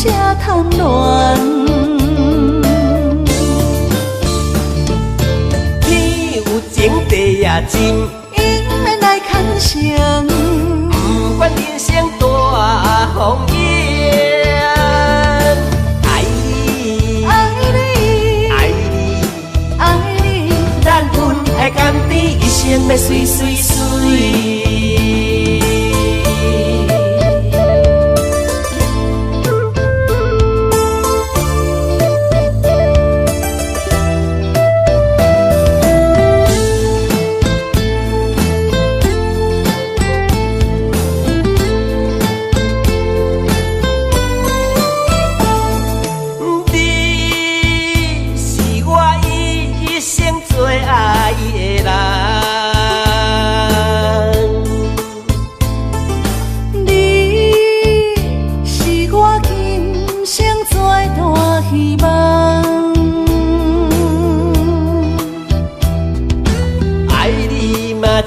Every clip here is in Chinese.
写贪恋。天有情地也真，因缘来牵绳，不管人生大风雨，爱你，爱你，爱你，爱你，咱分爱甘甜，一生要水水水。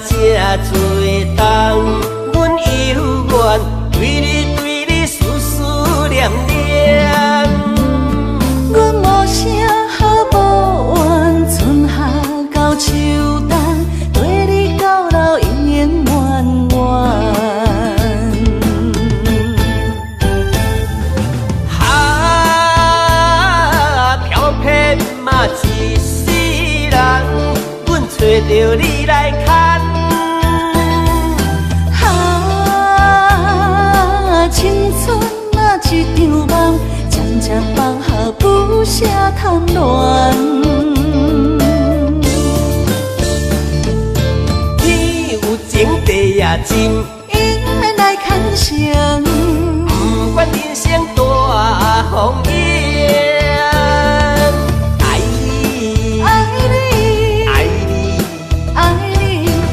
这多冬，阮犹原对你思思念念。阮无声好无怨，春夏到秋冬，对你到老永远远远。飘撇嘛一世人，阮找着你来牵。青春啊，一场梦，渐渐放下不舍贪恋。天有情地也真，因缘来牵绳，不管人生大风雨，爱你，爱你，爱你，爱你，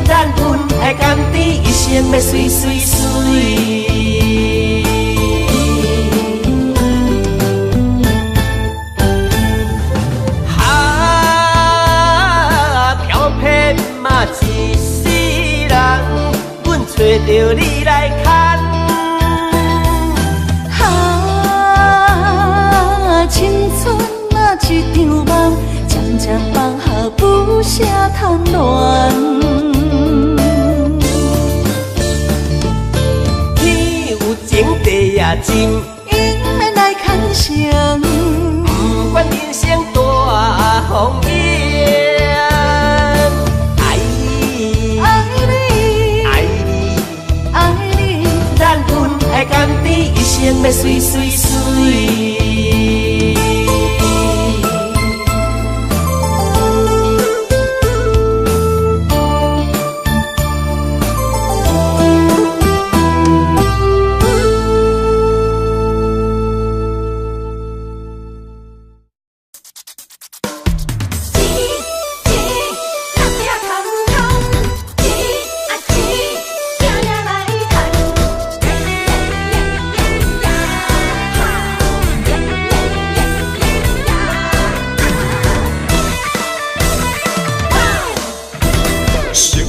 咱分爱甘甜，一生要水水水。一世人，阮找着你来牵。青春啊，一场梦，渐渐放下不舍贪恋。天有情地也真，因缘来牵绳，不管人生大风雨。爱甘甜，一生要水水水。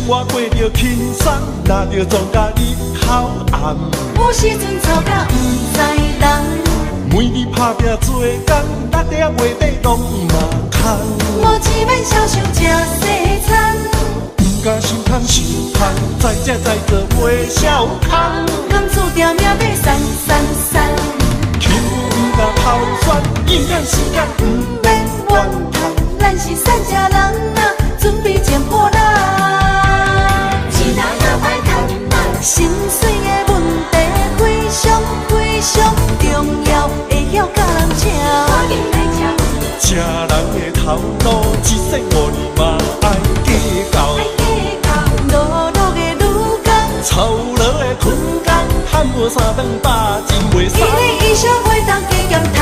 我过着轻松，拿着庄甲日头暗。有时阵吵甲不知人，每日打拼做工，六点月底拢嘛空。无钱免少想吃西餐，不敢伤通伤通，再食再做袂少空。甘厝定命要散散散，轻浮不敢偷选，应赶时间不免怨叹。咱是善家人啊，准备捡破烂。心碎的问题非常非常重要，会晓甲人请。吃人的头路，一世无年嘛爱计较。劳碌的女工，操劳的困工，赚无三顿饱真袂爽。伊的衣裳会当加减赚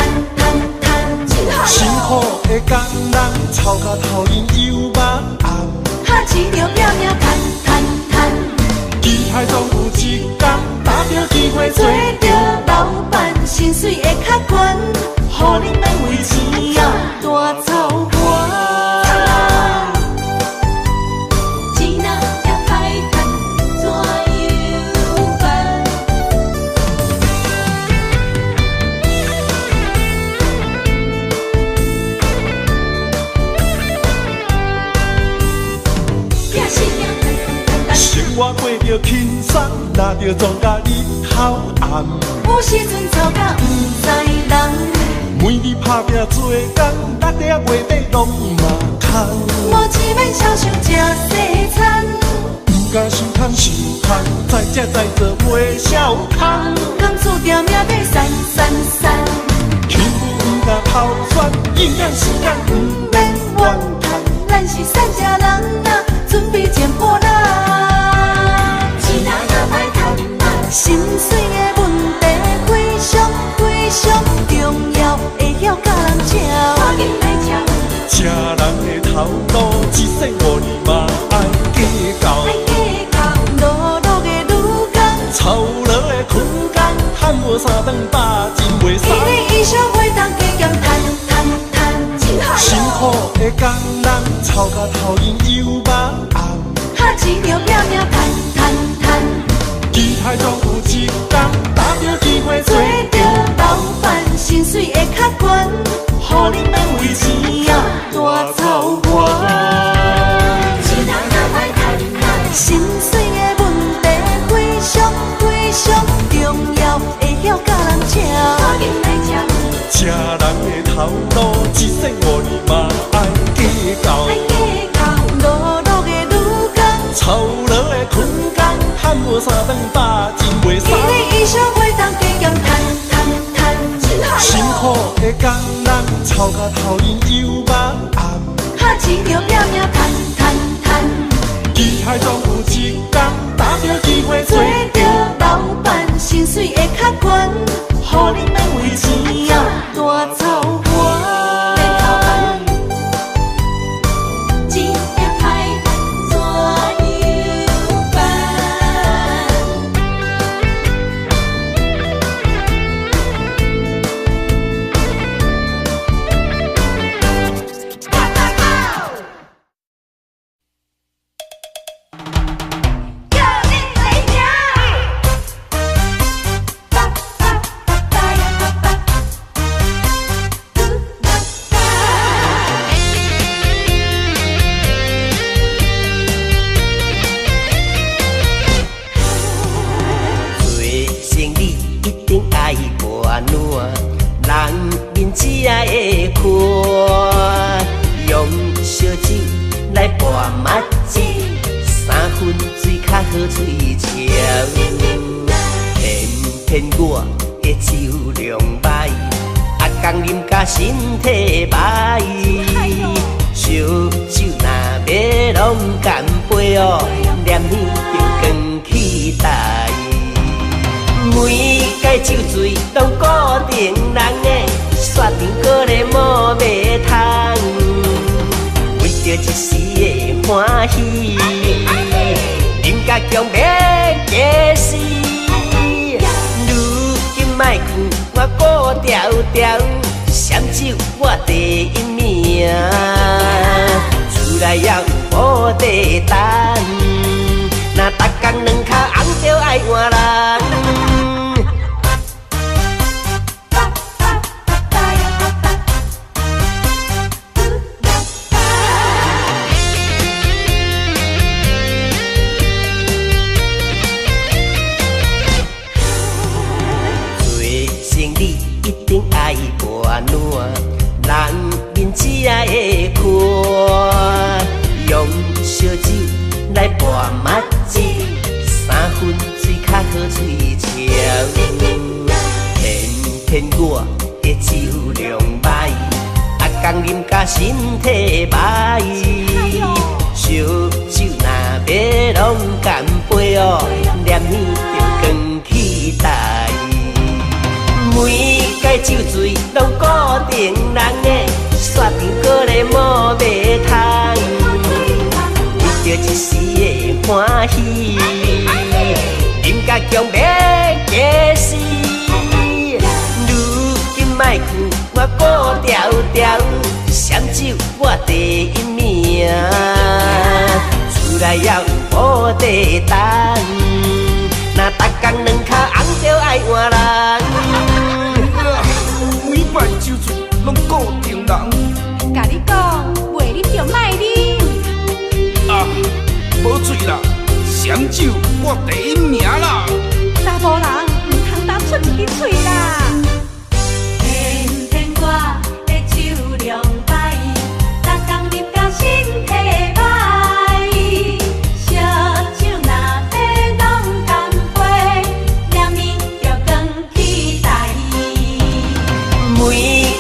赚赚，辛苦的工人，操到头晕又目红。哈钱着拼命赚赚赚。机海总有一天，打着机会做着老板，薪水会较悬，予恁免为钱啊大操盘。钱若也歹赚，怎样办？着轻松，哪着撞甲日头暗。有时阵吵甲不知人，每日打拼做工，六点月底拢嘛空。无钱免少想食西餐，不敢想通想通，再食再做袂少通。工厝定命得散散散，幸福不敢偷选，营养时间不免怨叹。咱是善食人啊，准备前波人。钱若歹趁啊，心水的问题非常非常重要，会晓甲人吵。赶紧来吵。吃人的头路，一世5年嘛爱计较。路路的女工，操劳的困工，赚无3顿饱，真袂爽。一日以上会当加减赚，辛苦的工人，操到头晕又目暗。哈钱着拼命赚，期待总有一天，打着机会做着老板，薪水会较悬，互你免为钱啊大操盘。心水的问题非常非常重要，会晓甲人吵。赶紧来吵。吃人的头路，一世5年嘛爱计较。路路的女工，操劳的困工，赚无3顿饱，真袂爽。一日以上会当加减赚，辛苦的工人，操到头晕又目暗。哈钱着拼命赚，期待总有一天，打着机会做着老板，薪水会较悬，互你免为钱啊大操盘。钱也歹怎样办？只会看，用烧酒来拌麻糬，3分水较好嘴笑。偏我的酒量歹，阿公啉甲身体歹。烧酒若要拢干杯哦，念起就光起台。每届酒醉拢固定人的。煞场搁咧无卖通，为着一时的欢喜，啉甲强要假死。如今莫劝我顾条条，闪酒我第一名，厝内也有无地当，若逐工两脚红着爱换人。人面只会看，用烧酒来拌麻糬，3分水较好嘴笑。偏我的酒量歹，阿公啉甲身体歹。烧酒若要拢干杯哦，念起就光起台。每届酒醉拢固定人的，煞场搁咧无卖通，为着一时的欢喜，啉甲强要假死。如今莫劝我顾条条，闪酒我第一名，厝内也有无地当，若逐工两脚红着爱换人。每摆酒醉拢固定人，甲你讲，袂啉就莫啉。啊，无醉啦，闪酒我第一名啦！查甫人唔通当出一支嘴啦。天天我的手凉摆，逐工啉甲身体歹。烧酒若要拢干杯，念念着光起台。每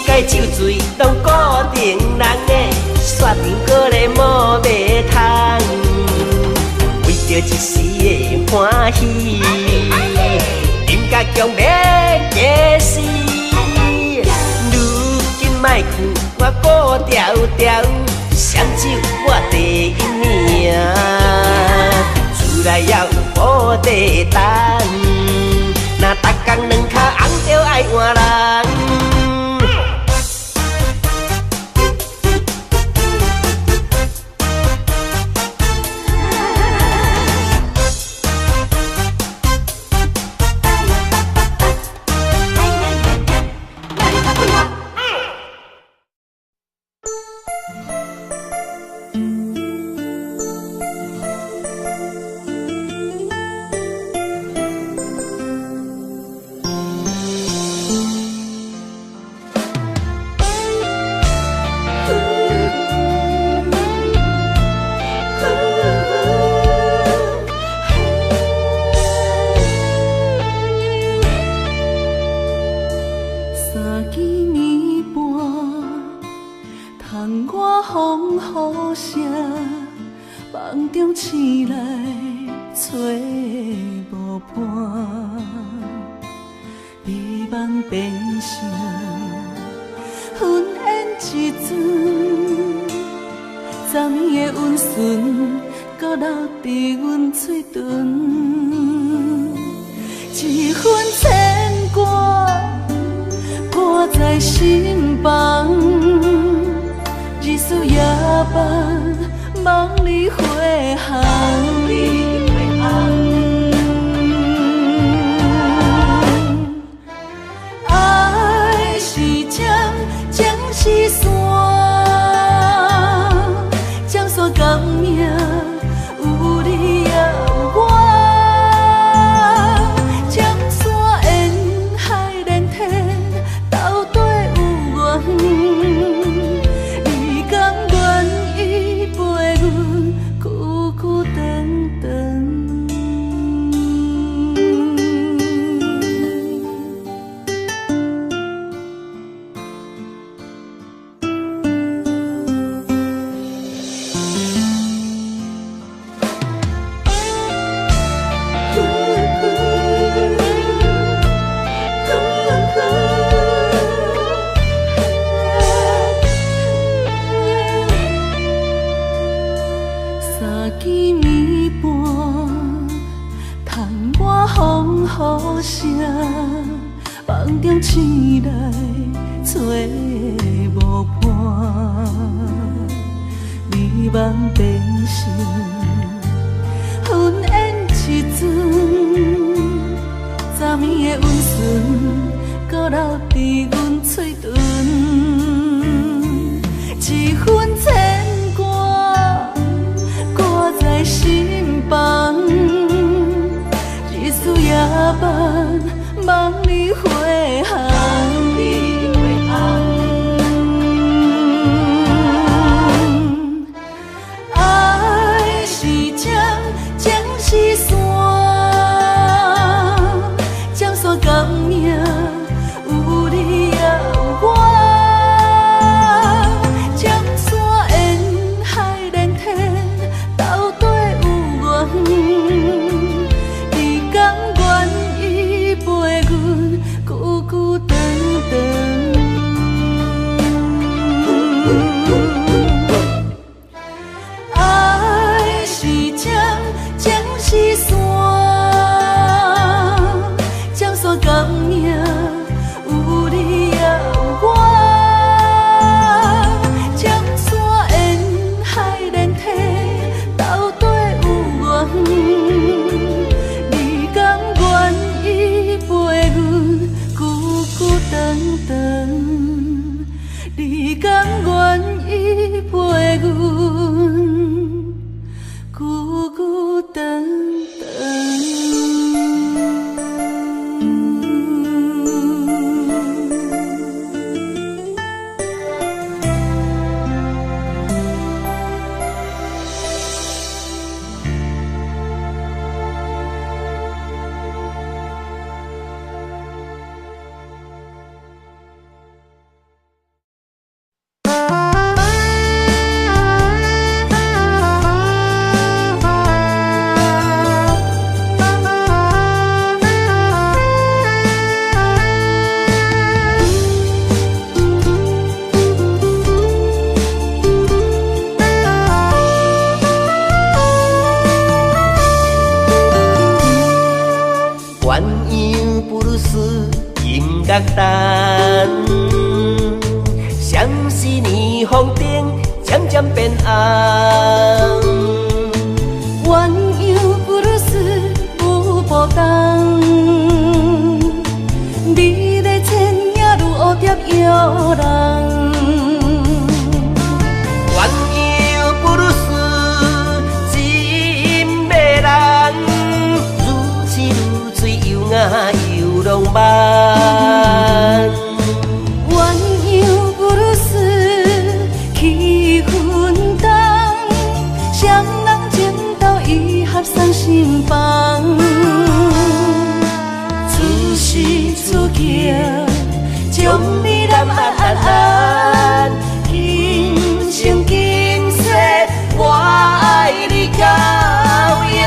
届酒醉拢固定人的，煞场搁咧无卖通。为着一时的欢喜，饮甲强要假死。如今莫去我顾条条，闪酒我第一名。厝内还有无地等，若逐工两脚红着爱换人。江山革命有你也有我。角等，双四年风灯渐渐变红。鸳鸯布鲁斯舞步动，美丽千影如蝴蝶摇人。鸳鸯布鲁斯真迷人，如痴如醉又雅又浪漫。鸳鸯布鲁斯气氛重，双人情投意合送心房。出世出境，将你揽安安安，今生今世，我爱你到永远。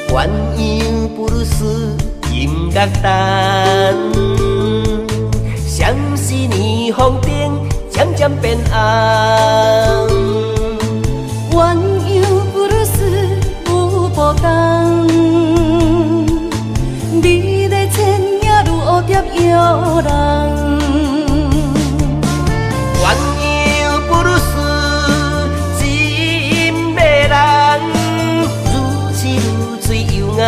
鸳鸯布鲁斯音乐灯，双四年风灯渐渐变红。鸳鸯布鲁斯舞步动，美丽千影如蝴蝶摇人。鸳鸯布鲁斯真迷人，如痴如醉又雅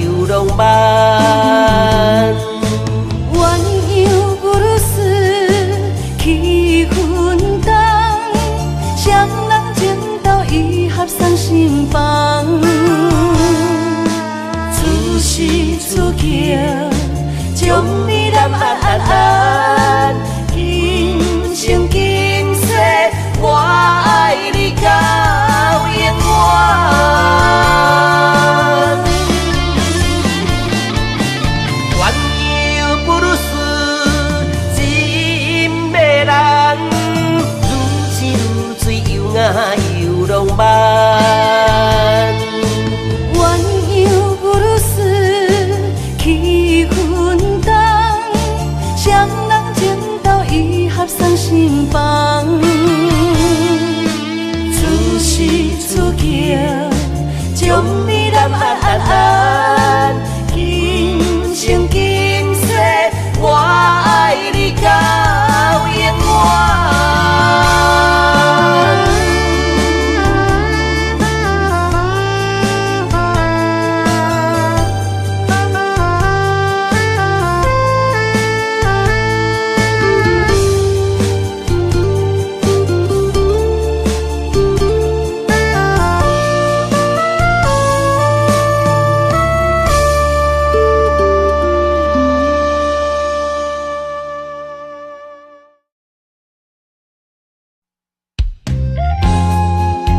又浪漫。鸳鸯布鲁斯气氛重，双人情投意合送心房。出世出境，将你揽安安安，今生今世，我爱你到永远。鸳鸯布鲁斯真迷人，如痴如醉又雅又浪漫。鸳鸯布鲁斯气氛重，双人情投意合送心房。出世出境，将你揽安安安，今生今世，我爱你到永远。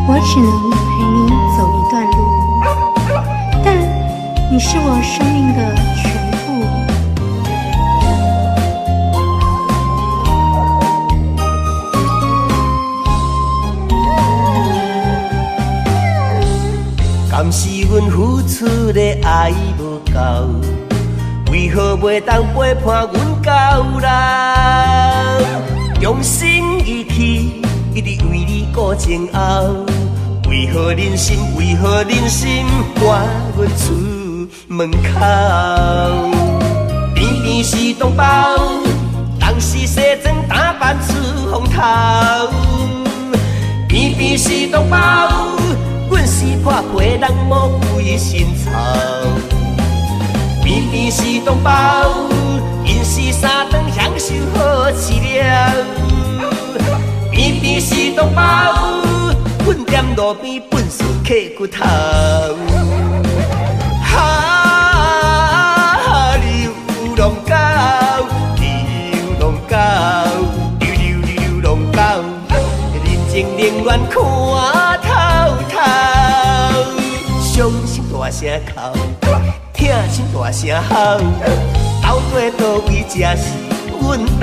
我只能陪你走一段路，但你是我生命的全部。敢是阮付出的爱无够，为何袂当陪伴阮到老？用心意气，一直为你顾前后。为何忍心赶阮出门口？偏偏是同胞，人是西装打扮出风头。偏偏是同胞，阮是破皮人魔鬼心操。偏偏是同胞，因是三顿享受好饲料。偏偏是同胞，粪店路边粪扫客骨头。流浪狗，流浪狗，流浪狗，人情冷暖看透透。伤心大声哭，痛心大声吼，到底倒位才是阮家？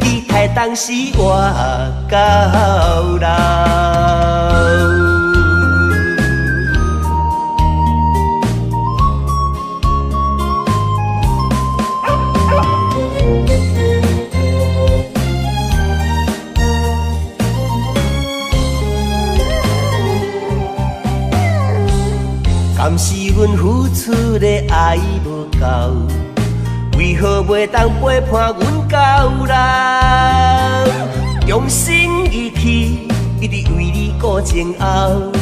期待当时活到老。敢是阮付出的爱无够，为何袂当陪伴阮到老？用心一起，一直为你顾前后。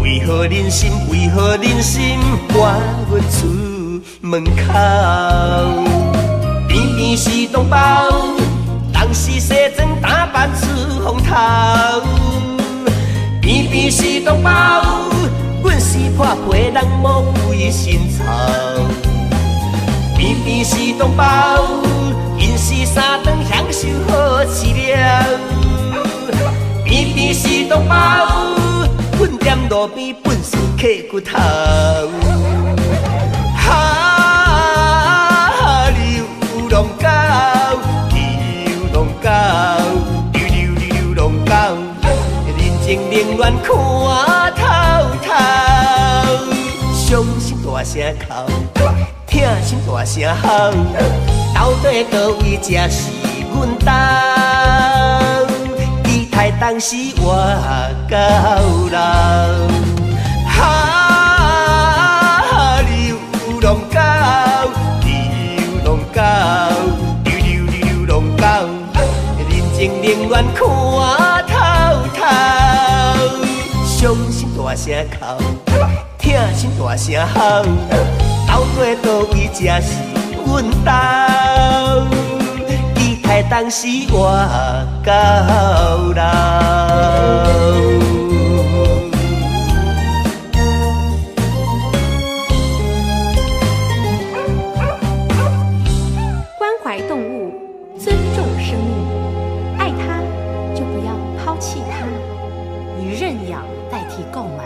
为何忍心？为何忍心赶阮出门口？偏偏是同胞，人是西装打扮出风头。偏偏是同胞。阮是破皮人魔鬼心操，偏偏是同胞，因是三顿享受好饲料，偏偏是同胞，阮踮路边本事刻骨头，流浪狗，流浪狗，流浪狗，人情冷暖看透透。伤心大声哭，痛心大声吼，到底倒位才是阮家？期待当时活到老。流浪狗，流浪狗，流浪狗，人情冷暖看透透。伤心大声哭，痛心大声吼，到底倒位才是阮家？期待当时活到老。关怀动物，尊重生命，爱它就不要抛弃它。以认养代替购买，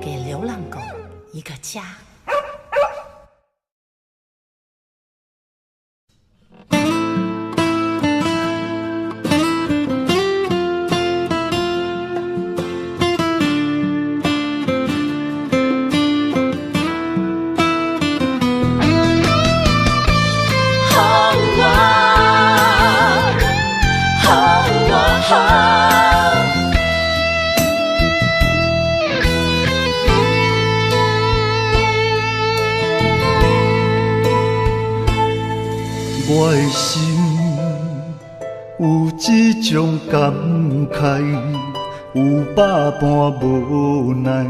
给流浪狗一个家。我的心有一种感慨，有百般无奈，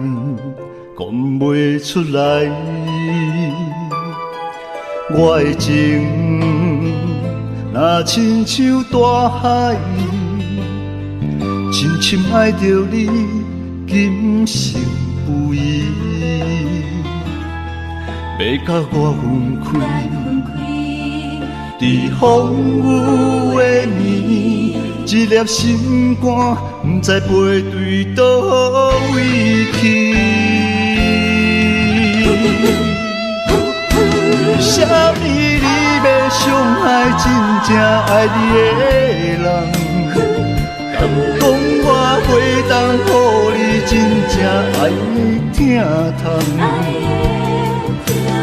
讲袂出来。我的情若亲像大海，深深爱着你，今生不移。要甲我分开。在风雨的暝，一粒心肝，不知飞对倒位去。为什么你要伤害真正爱你的人？敢讲我袂当予你真正爱你疼痛？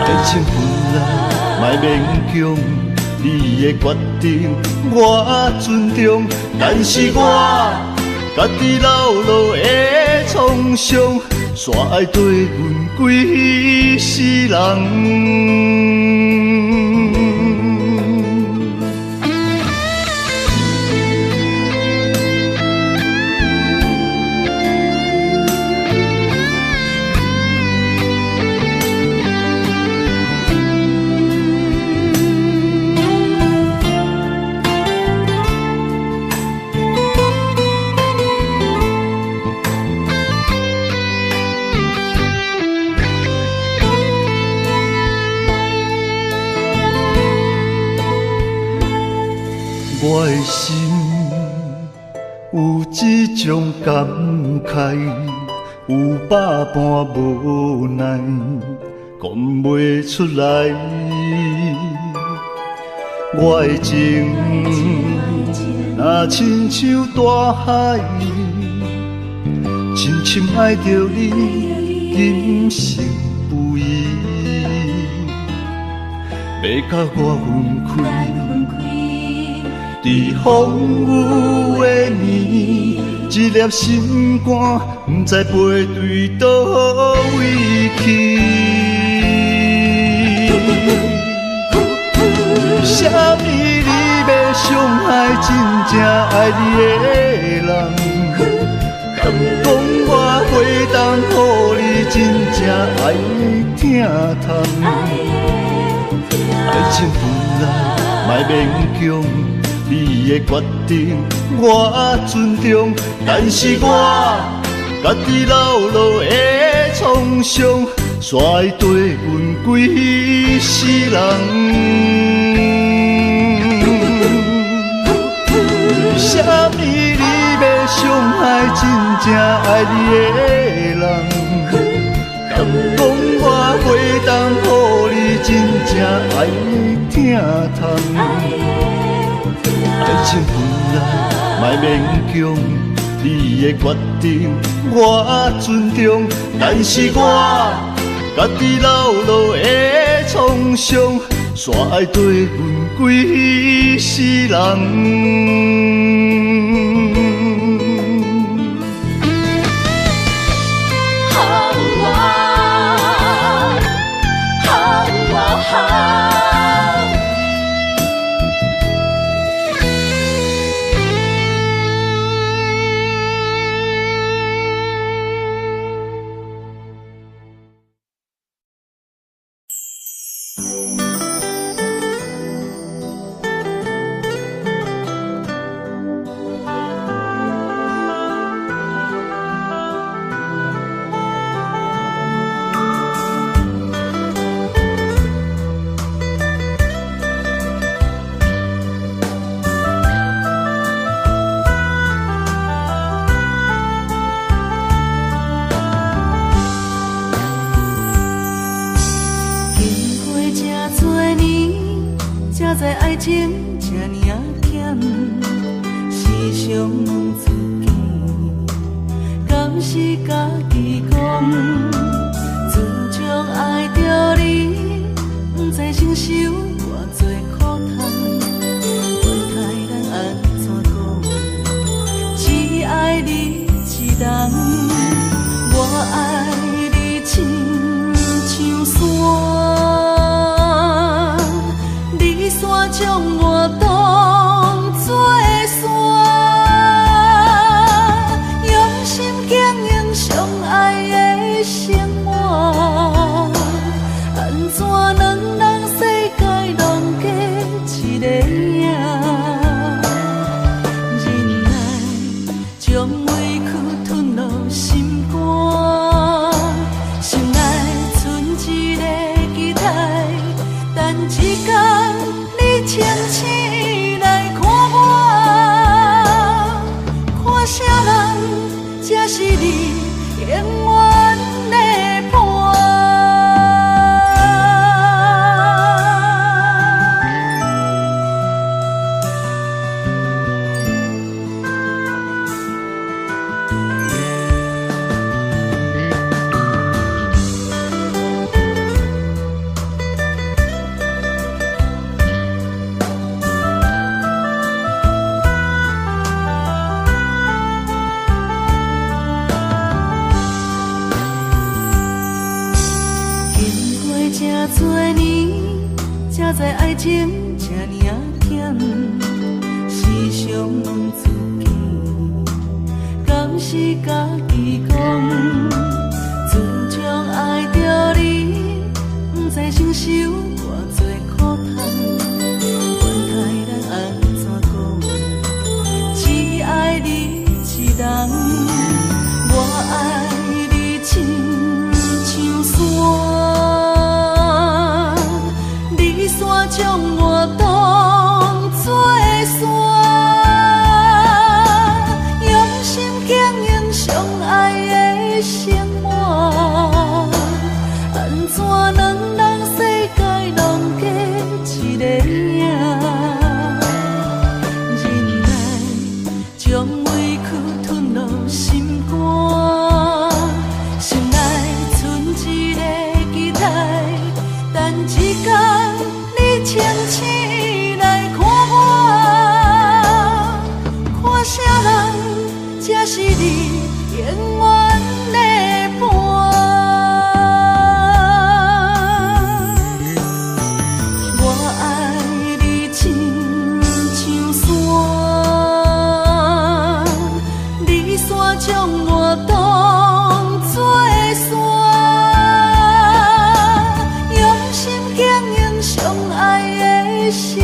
爱情本来莫勉强。你的决定我尊重，但是我家己老路的创伤，煞爱对阮规世人。我的心有一种感慨，有百般无奈，讲袂出来。我的情若亲像大海，深深爱着你，今生不移。要甲我分开，伫风雨的暝，一粒心肝，不知飞对倒位去。为什么你要伤害真正爱你的人？敢讲我会当予你真正爱疼痛？爱情本来莫勉强，你的决定我尊重，但是我家己流落的创伤，煞会对阮几世人。为什么你要伤害真正爱你的人？敢讲我会当予你真正爱疼痛？爱情本来莫勉强，你的决定我尊重，但是我家己流落的创伤，煞会对阮几世人。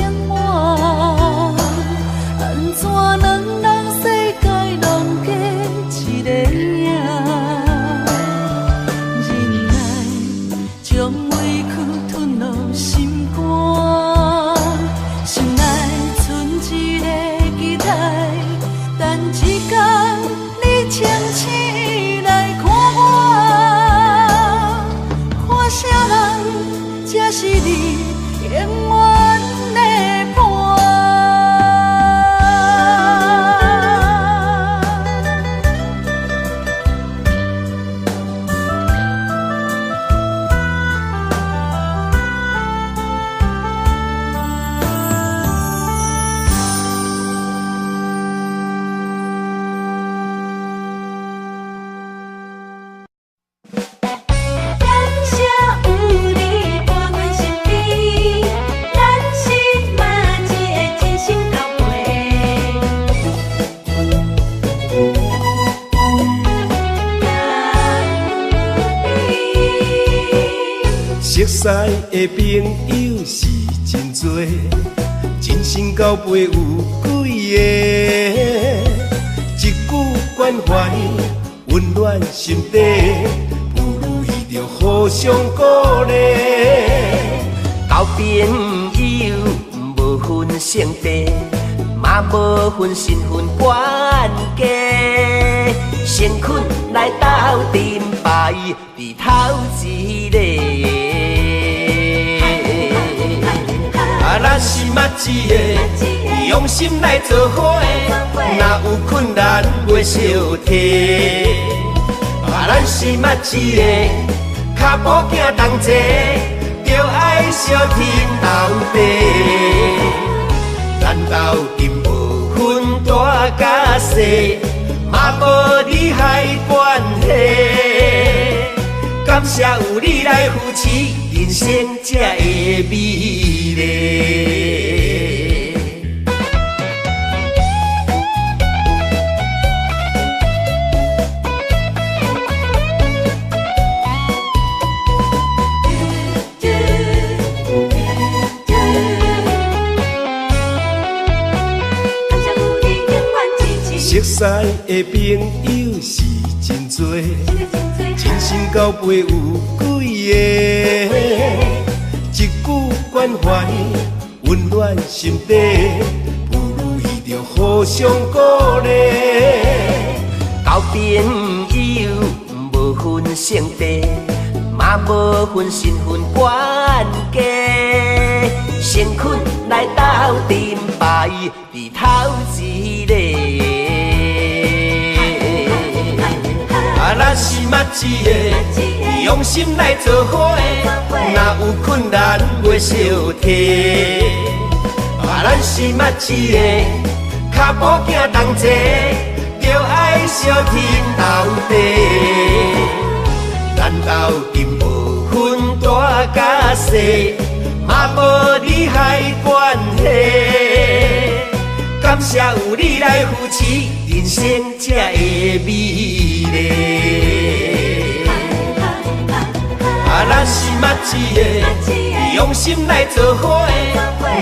生活，安怎两人世界拢加一个影？忍耐将委屈吞落心肝，心内存一个期待，等一天你清醒来看我，看啥人才是你永远的伴。感谢有你伴阮身边，咱是嘛一个真心交陪。熟悉的朋友是真多，真心交陪有几个，一句关怀温暖心底，不如伊着互相鼓励。交朋友无分性别，嘛无分身份关系，先困来斗阵牌，伫头一个。咱是嘛一个，用心来做伙，若有困难袂小提。咱是嘛一个，脚步行同齐，着爱相挺斗地。咱斗阵无分大甲细，嘛无利害关系。感谢有你来扶持，人生才会美丽。熟悉的朋友是真多，真心交陪有几个，一句关怀温暖心底，不如伊着互相鼓励。交朋友无分性别，嘛无分身份关系，先困来斗阵牌，伫头一个。咱是嘛一个，用心来做伙，若有困难袂小提。咱是嘛一个，脚步行同齐，着爱相挺斗地。咱斗阵无分大甲细，嘛无利害关系。感谢有你来扶持，人生才会美丽。咱是嘛一个，用心来做伙，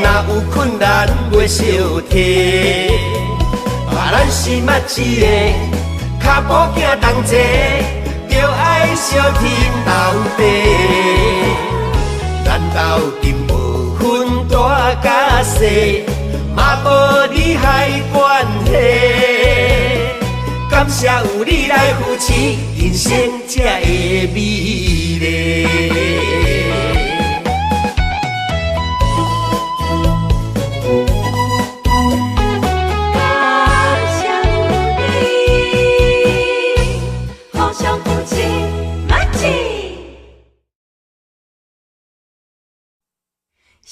若有困难袂小提。咱是嘛一个，脚步行同齐，着爱相挺斗地。咱斗阵无分大甲细，嘛无利害关系。感谢有你来扶持，人生才会美丽。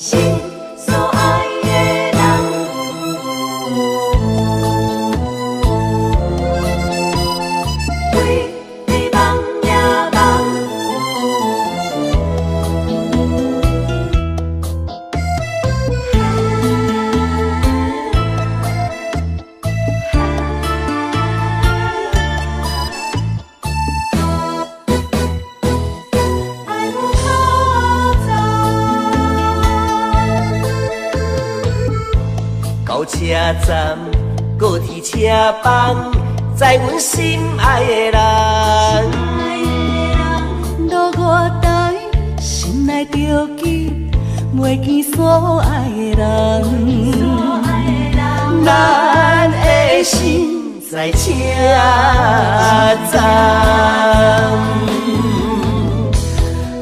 心所爱的人，为你梦呀梦，到车站，高铁车房，载阮心爱的人。路外台，心内着记，袂见所爱的人。咱的心在车站，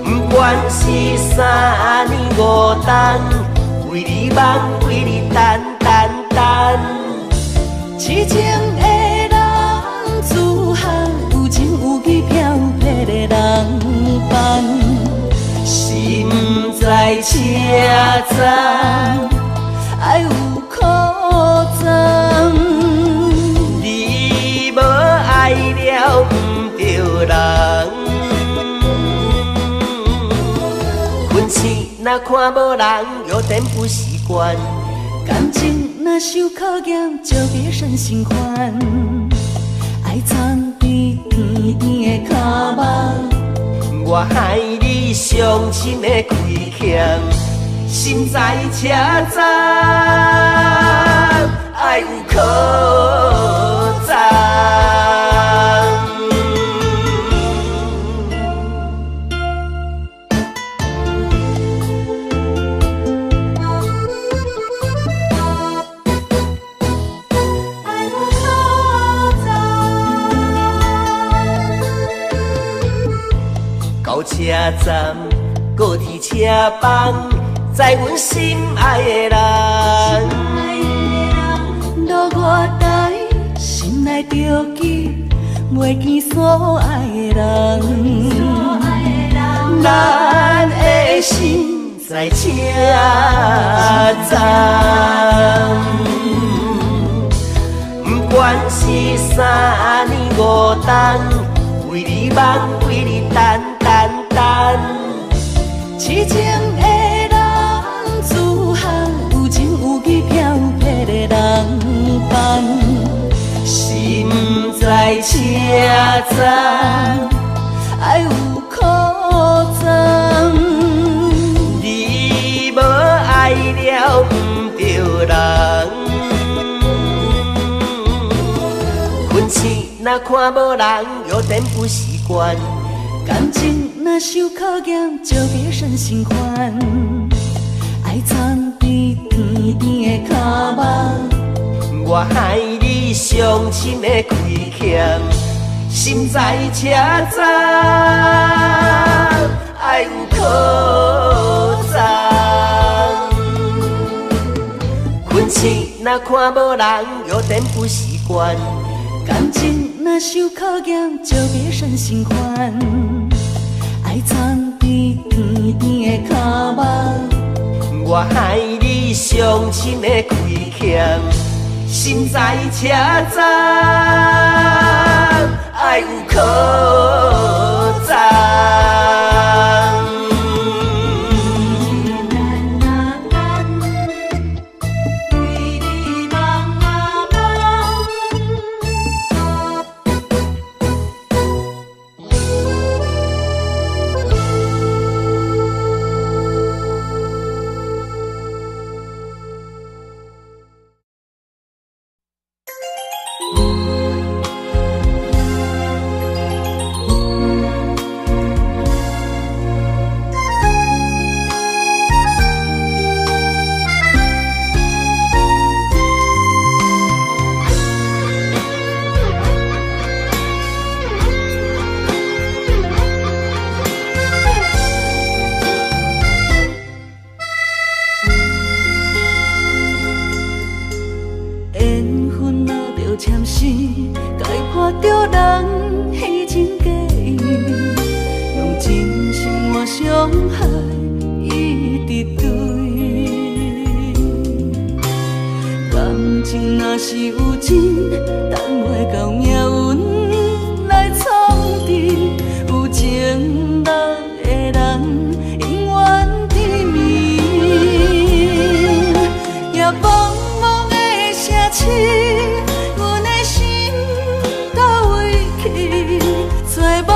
不管是三年五冬，为你梦，为你等。痴情的人，自行有情有义飘泊的人放，心在车站，爱有苦衷。你无爱了不着人，运气若看无人，有点不习惯。感情若受考验，就别生心烦。爱藏伫甜甜的脚目，我害你伤心的亏欠，心在车站，爱有苦衷。到车站，高铁车房，载阮心爱的人。路外台，心内着记，袂见所爱的人。咱的心在车站，不管是三年五冬，为你梦，为你等。痴情的人，自行有情有义飘泊的人放，心在车站，爱有苦衷。你无爱了不着人，运气若看无人，有点不习惯。感情若受考验，就别生心烦。爱藏伫甜甜的脚目，我害你伤心的亏欠，心在车站，爱有苦衷。运气若看无人，有点不习惯。感情若受考验，就别生心烦。爱藏伫甜甜的脚目，我害你伤心的亏欠，心在车站，爱有苦衷。伤害一直对，感情若是有情，等袂到命运来创治。有情人的人，永远甜蜜，也茫茫的城市，阮的心倒位去，再无。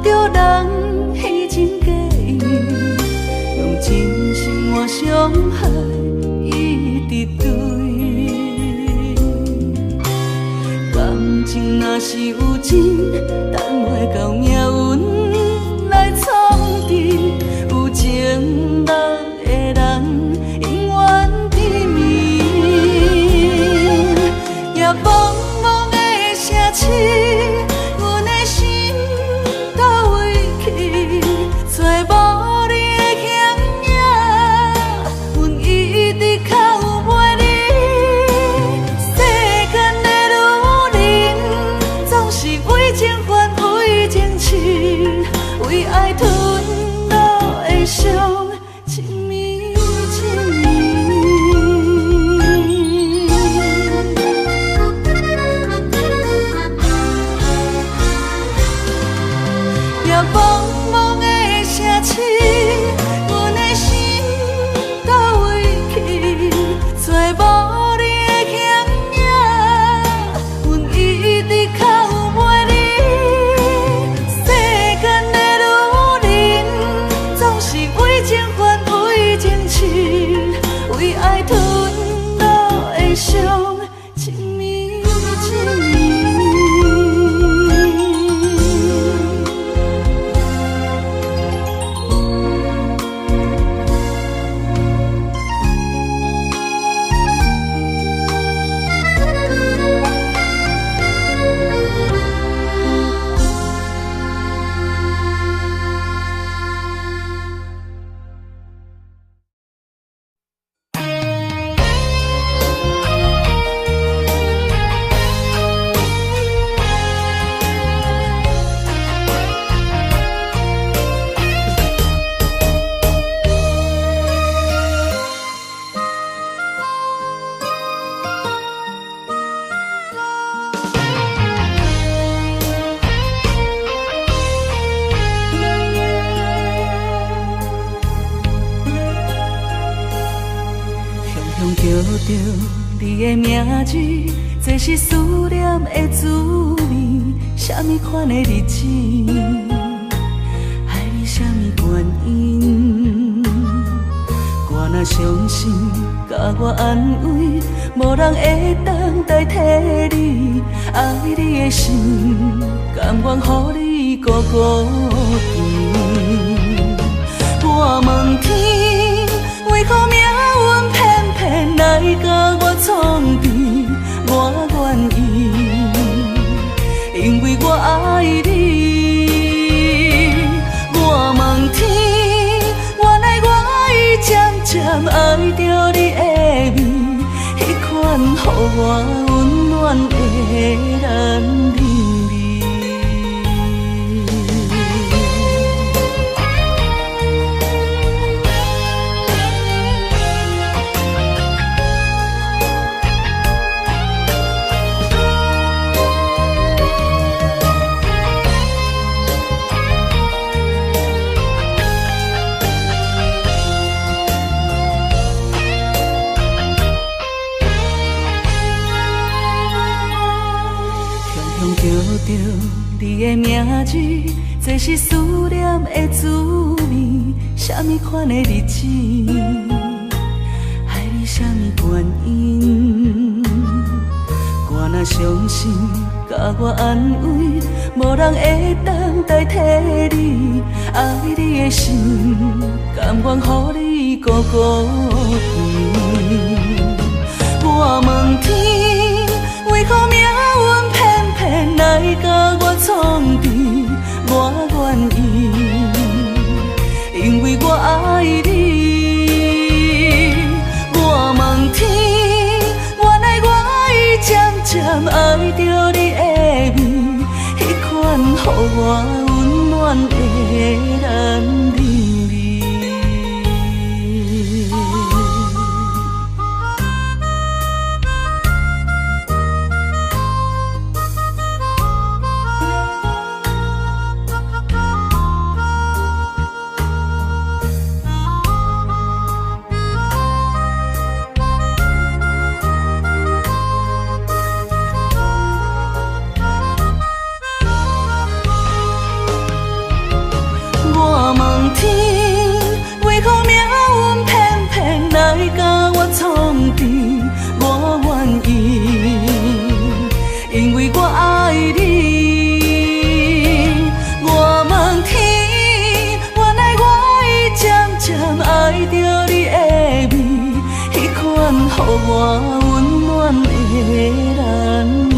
着人虚情假意，用真心换伤害一直对。感情若是有情，等袂到命运来创治，有情人的人永远甜蜜。夜茫茫的城市，阮的心倒位去，找无你的险影，阮一直靠袂你。世间的女人，总是为情还为情痴，为爱吞落的伤，亲密亲密。夜茫茫的城市，阮的心倒位去，找无你的险影，阮一直靠袂你。世间的女人，总是为情还为情痴，为爱吞落的伤，亲密亲密。常常叫着你的名字，这是思念的滋味。什么款的日子，爱你什么原因？我若伤心，甲我安慰，无人会当代替你。爱你的心，甘愿予你孤孤甜。我问天，为何命运偏偏来甲我创治？我愿意，因为我爱你。我问天，原来我已渐渐爱着你的美，迄款予我温暖的男人。叫着你的名字，这是思念的滋味。什么款的日子，爱你什么原因？我若伤心，甲我安慰，无人会当代替你。爱你的心，甘愿予你孤孤甜。我问天，为何命运偏偏来甲我创治？我愿意，因为我爱你。我问天，原来我已渐渐爱着你的美，迄款予我温暖的男人。问天，为何命运偏偏来甲我创治？我愿意，因为我爱你。我问天，原来我已渐渐爱着你的美，迄款予我温暖的男人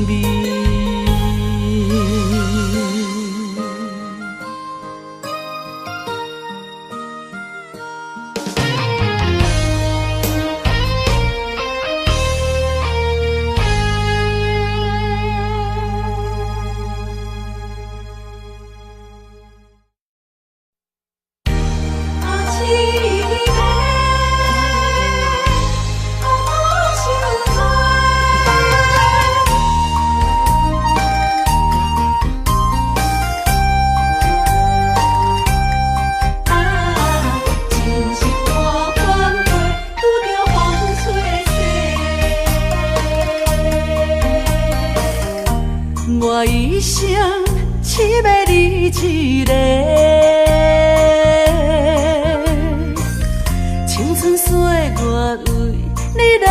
味。我一生只要你一个，青春岁月为你来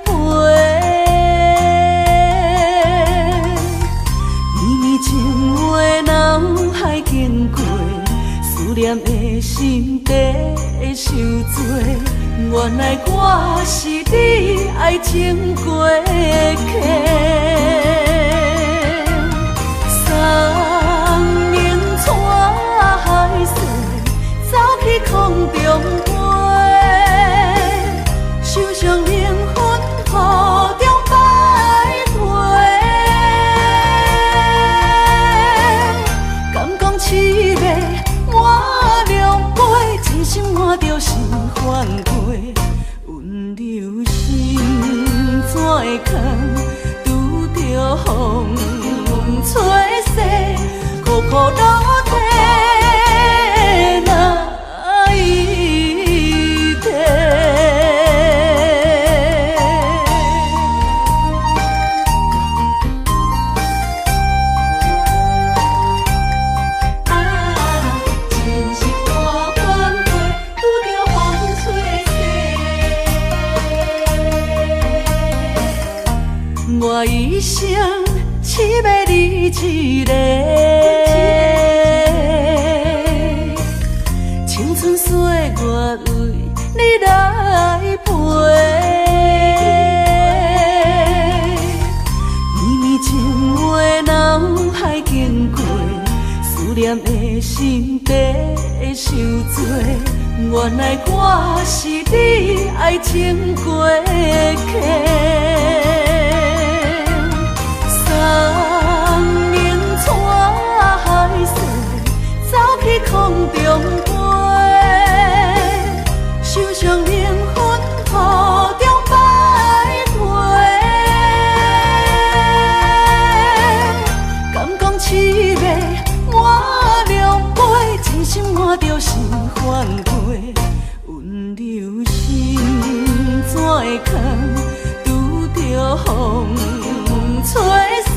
陪。绵绵情话脑海经过，思念的心底会受罪。原来我是你爱情过客。山明带海誓，走去空中飞，受伤灵魂雨中徘徊。敢讲凄美满两杯，真心换着心反过，温柔心怎会空，拄着风吹逝，苦苦落地哪一天？真是我反悔，拄着风吹逝。我一生只要你一个，青春岁月为你来陪。绵绵情话脑海经过，思念的心底会受罪。原来我是你爱情过客。山明带海誓，走去空中飞，受伤灵魂雨中徘徊。敢讲凄美满两杯，真心换着心反过，温柔心怎会空，拄着风吹逝，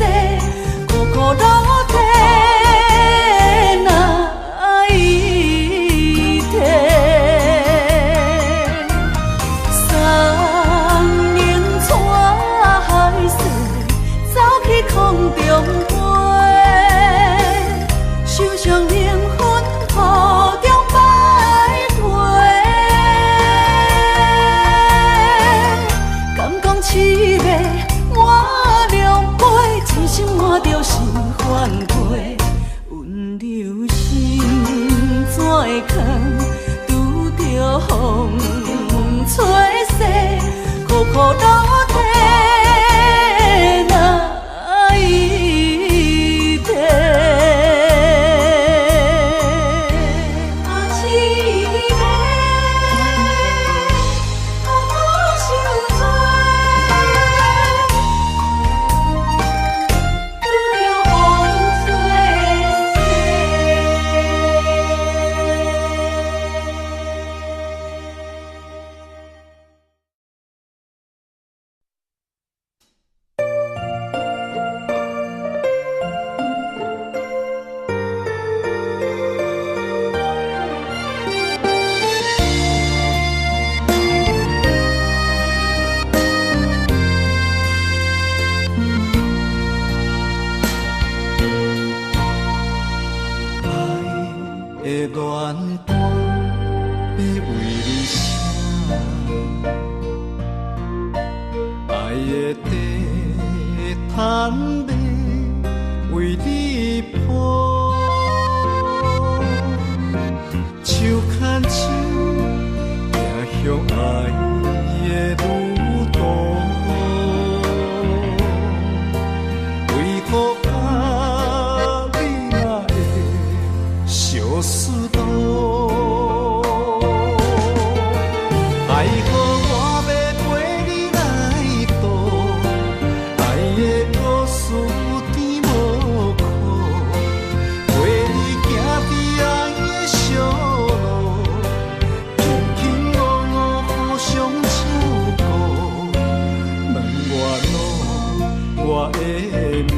苦苦落地哪一天？山明带海誓，走去空中飞，受伤灵魂雨中徘徊。敢讲凄美满两杯，真心换着心反过，温柔心怎会空，拄着风吹逝，苦苦落的恋伴要为你写，爱的地毯要为你铺，手牵手行向爱的路途，为何甲你若会相思路？爱好我要陪你来渡，爱的故事甜无苦，陪你行伫爱的小路，轻轻误误互相照顾。问我的命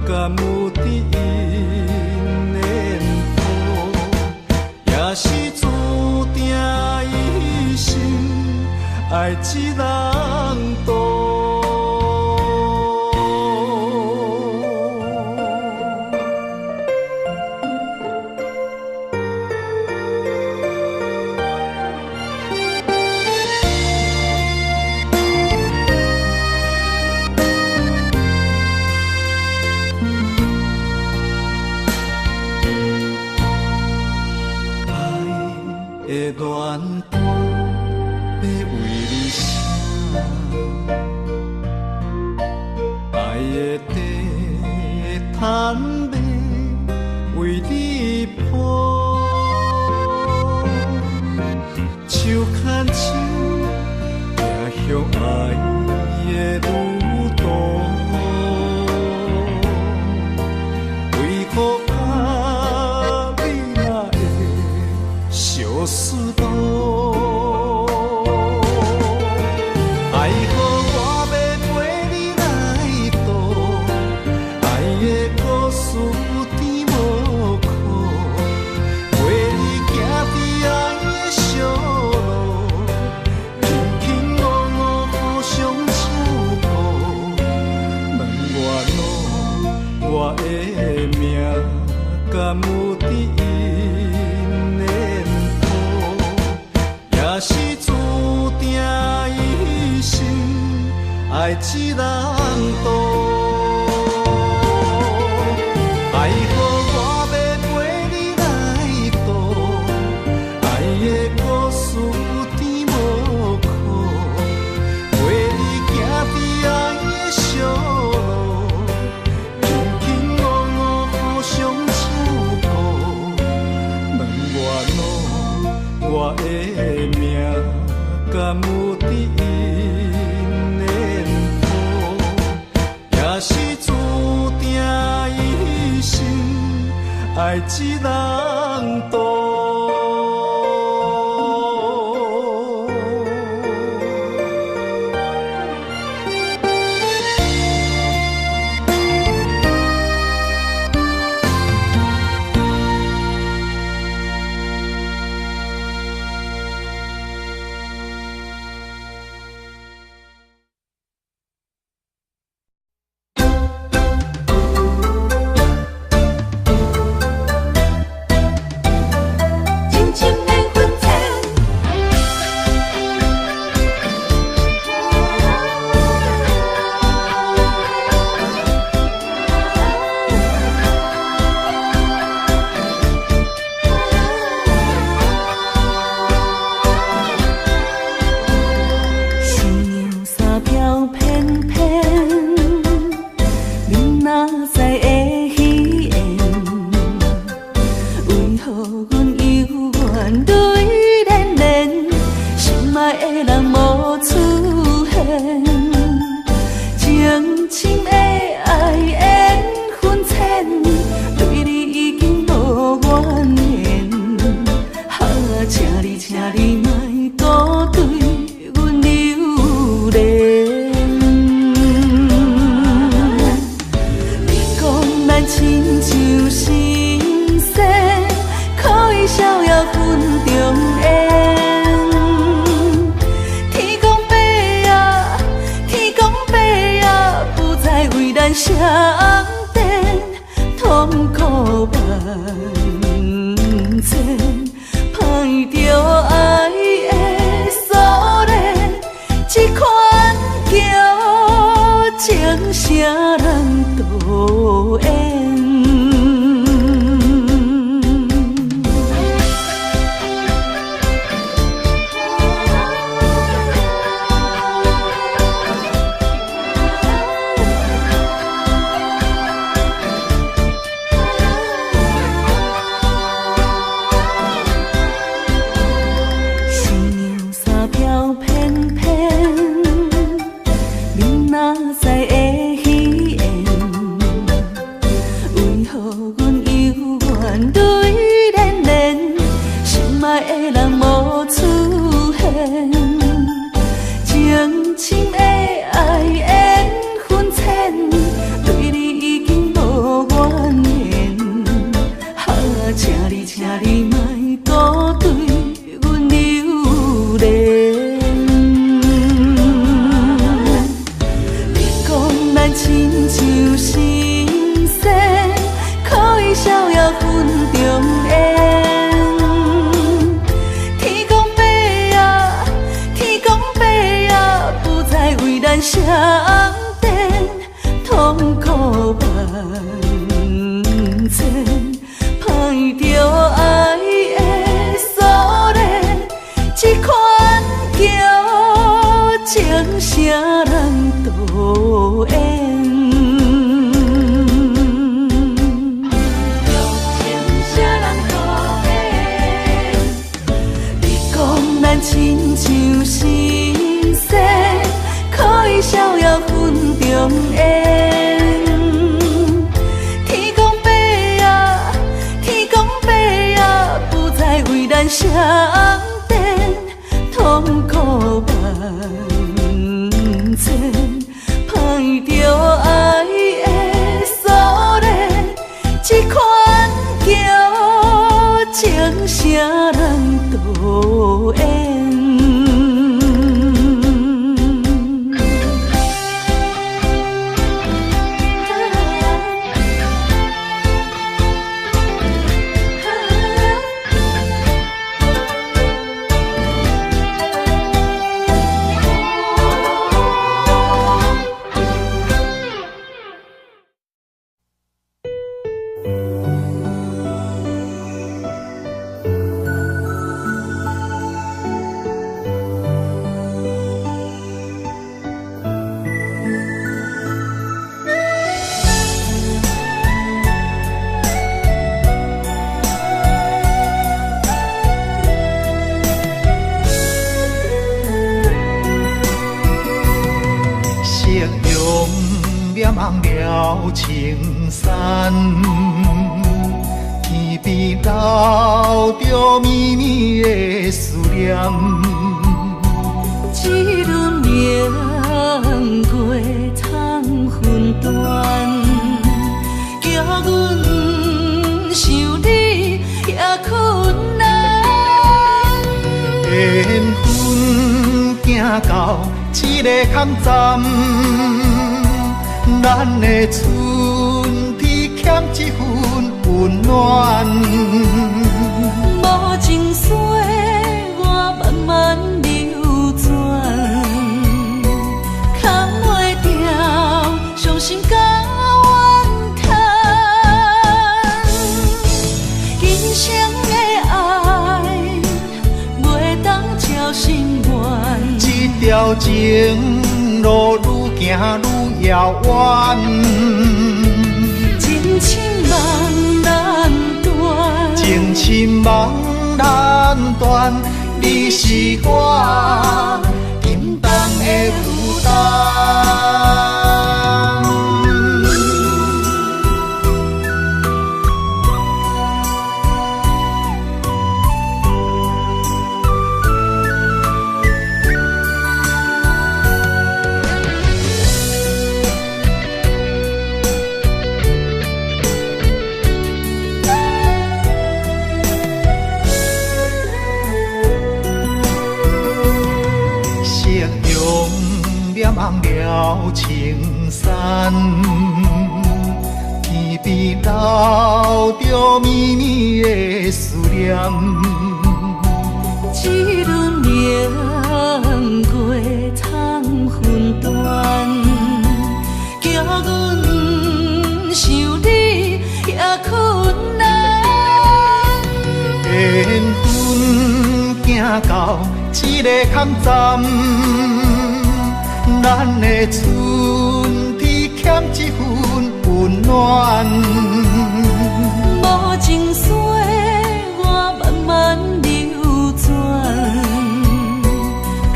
敢有伫因的谱，也是注定一生爱一人渡。的恋伴要为你写，爱的地毯要为你铺，手牵手行向爱的路途，为何甲你若会相思路？爱好我要陪你来渡，爱的故事甜无苦，陪你行伫爱的小路，轻轻误误互相照顾。问我的命敢有伫因的谱，也是注定一生爱一人渡。爱好我要陪你来渡，爱的故事甜无苦，陪你行伫爱的小路，轻轻误误互相照顾。问我的命敢有伫因的谱，也是注定一生爱一人渡。相见痛苦万前，歹着爱的锁链，这款叫情啥人导演？相电痛苦万千，歹着爱的锁链，这款叫情啥人导演？亲像神仙，可以逍遥云中烟。天公伯啊，天公伯啊，不再为咱相电，痛苦万千，歹着爱的锁链，这款叫情啥人导演？望了青山，天边留着绵绵的思念。一轮明月藏魂断，叫阮想你也困难。缘分行到一个空站。咱的春天欠一份温暖，无情水我慢慢流转，扛袂掉伤心甲怨叹。今生的爱袂当照心愿，这条情路愈行愈遥远，情深梦难断，情深梦难断，你是我心动的负担。望了青山，天边留着绵绵的思念。一轮明月藏魂断，叫阮想你也困难。缘分行到一个空站，咱的春天欠一份温暖。无情水我慢慢流转，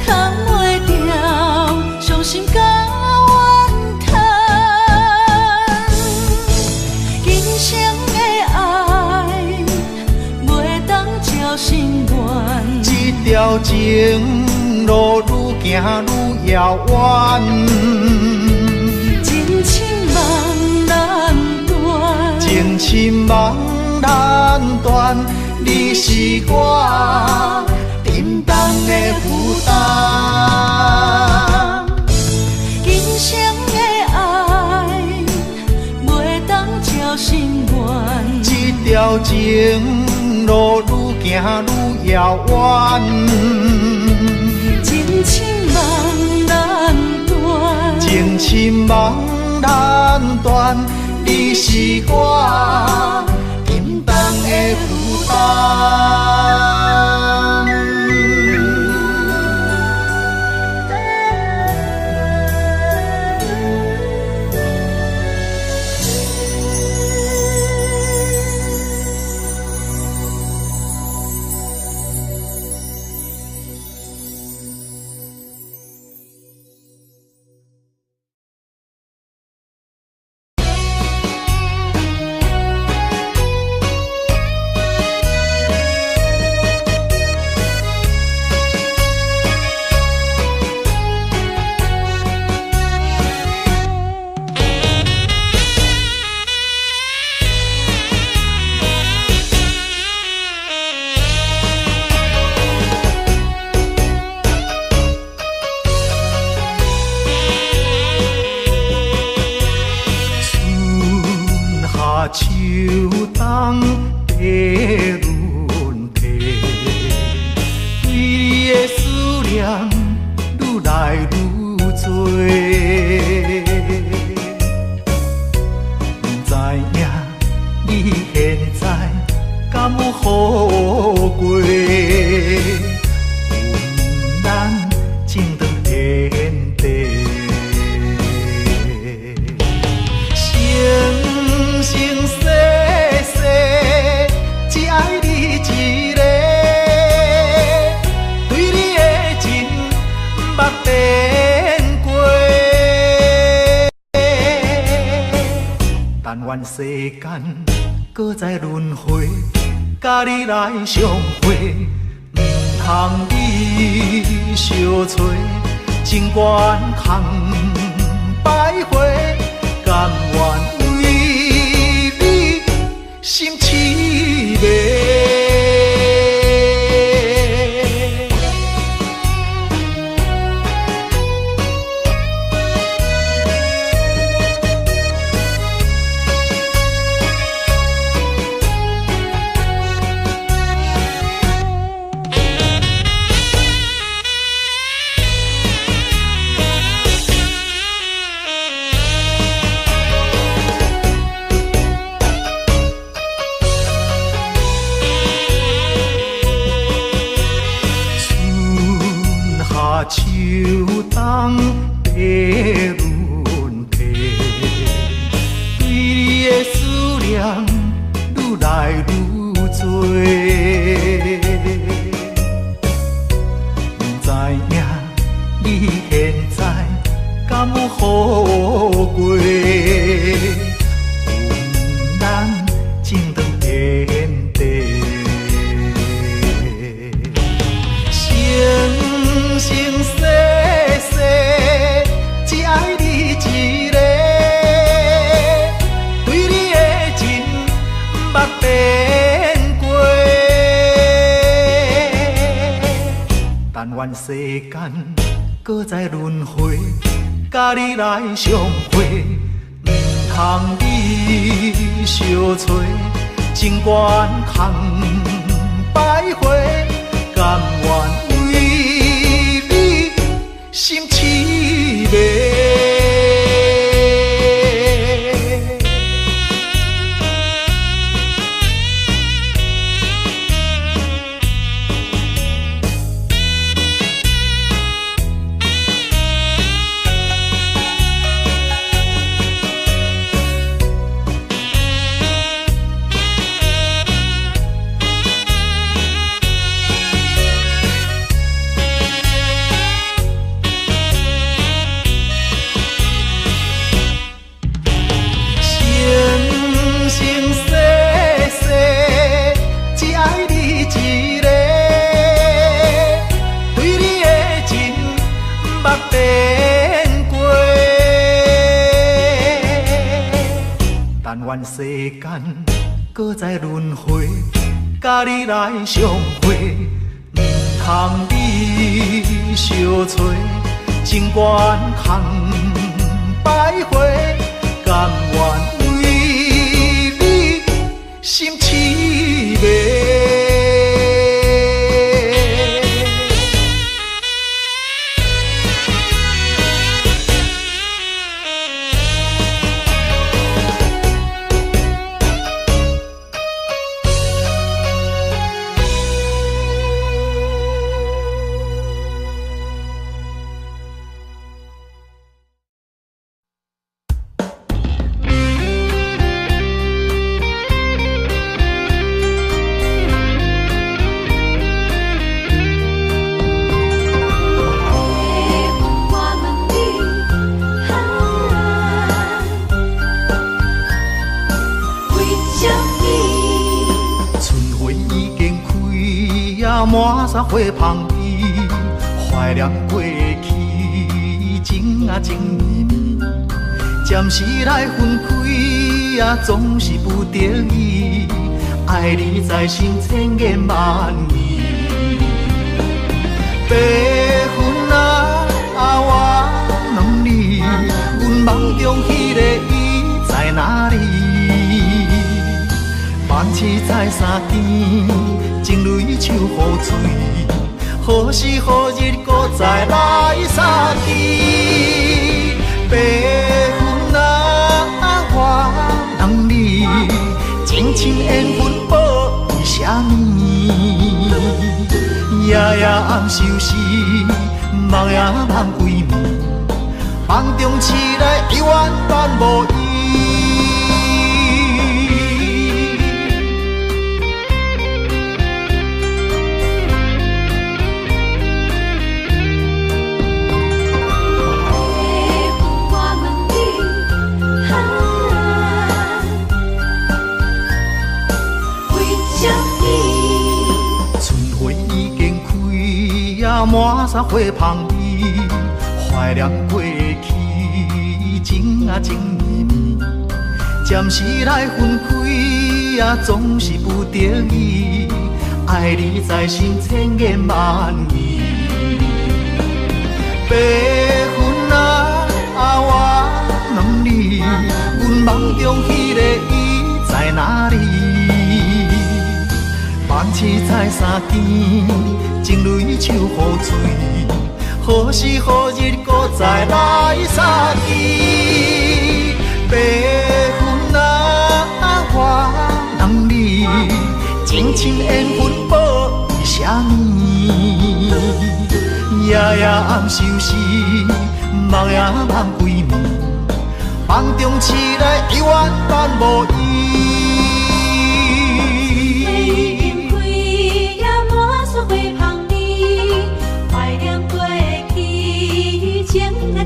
扛袂掉伤心甲怨叹。今生的爱袂当照心愿，这条情路愈行愈遥远，情深梦难断，情深梦难断，你是我沉重的负担。今生的爱袂当照心愿，这条情路愈行愈遥远，情深梦难断，情深梦难断，你是我沉重的负担。秋冬的轮替，对你的思念愈来愈多。不知影你现在敢有好过？阮咱情长天地。生生世世只爱你一个，对你的情捌变过。但愿世间搁再轮回，甲你来相会，唔通你相找，情缘空徘徊，甘愿。心凄迷。秋冬的轮替，对你的思念愈来愈多。不知影你现在敢有好过？阮咱情长天地。生世世只爱你一个，对你的情捌变过。但愿世间搁再轮回，甲你来相会，唔通你相找，情缘空愿世间搁再轮回，甲你来相会，唔通你相找，情缘空徘徊，甘愿为你心痴迷。满山花香味，怀念过去，情啊情绵绵。暂时来分开，总是不得已。爱你在心千言万语。白云啊，我问你，阮梦中迄个伊在哪里？万次在山间，情泪手雨水，何时何日搁再来相见？白云啊，我问你，情深缘分报为啥物？夜夜暗相思，梦也梦归暝，梦中醒来犹原等无伊。满山花香味，怀念过去，情啊情绵绵。暂时来分开，总是不得已。爱你在心千言万语。白云啊，我问你，阮梦中迄个伊在哪里？万次在山间，情泪手雨水，何时何日搁再来相见？白云啊，我问你，情深缘分报为啥物？夜夜暗相思，梦也梦归暝，梦中醒来犹原等无伊。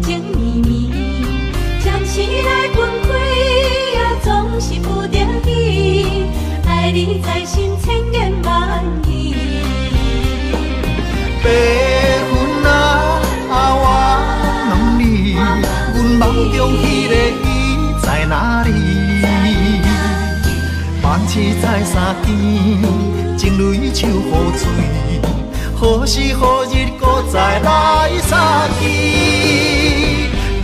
情绵绵，暂时来分开，总是不得已。爱你在心千言万语。白云啊，我问你，阮梦中迄个伊在哪里？万次在山间，情泪手雨水，何时何日搁再来相见？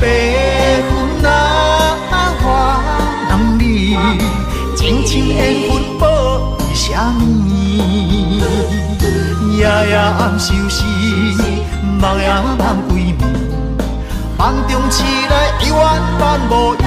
白云啊，我问你，情深缘分报为啥物？夜夜暗相思，梦也梦归暝，梦中醒来犹原等无伊。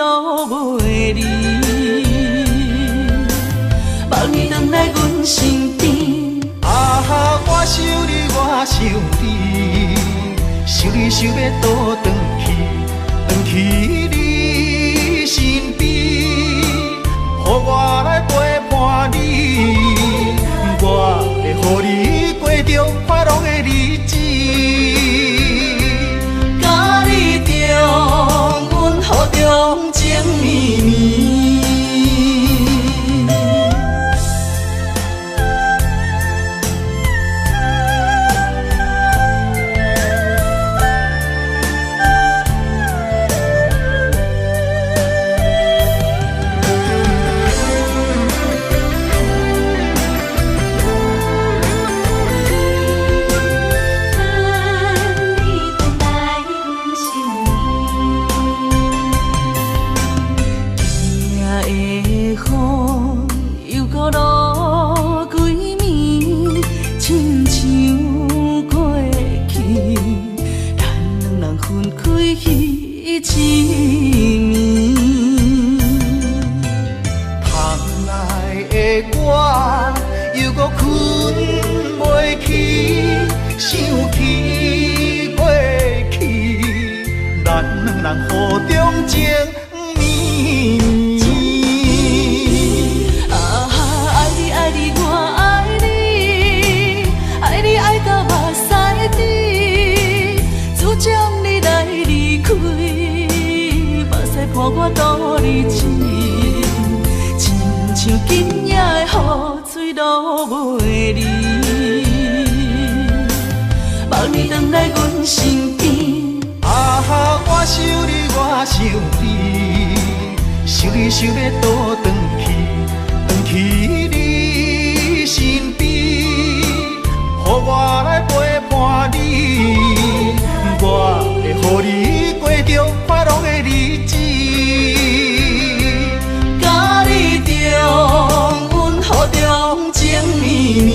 都袂离。望你回来阮身边。啊哈，我想你，我想你，想你想要倒转去你身边，予我来陪伴你，我会予你过着快乐的日子。甲你重温雨中情绵绵。我度你情，亲像今夜的雨水落袂离。望你回来阮身边。啊哈，我想你，我想你，想你想要倒转去你身边，予我来陪伴你，我会予你过着快乐的日子。重温雨中情绵绵，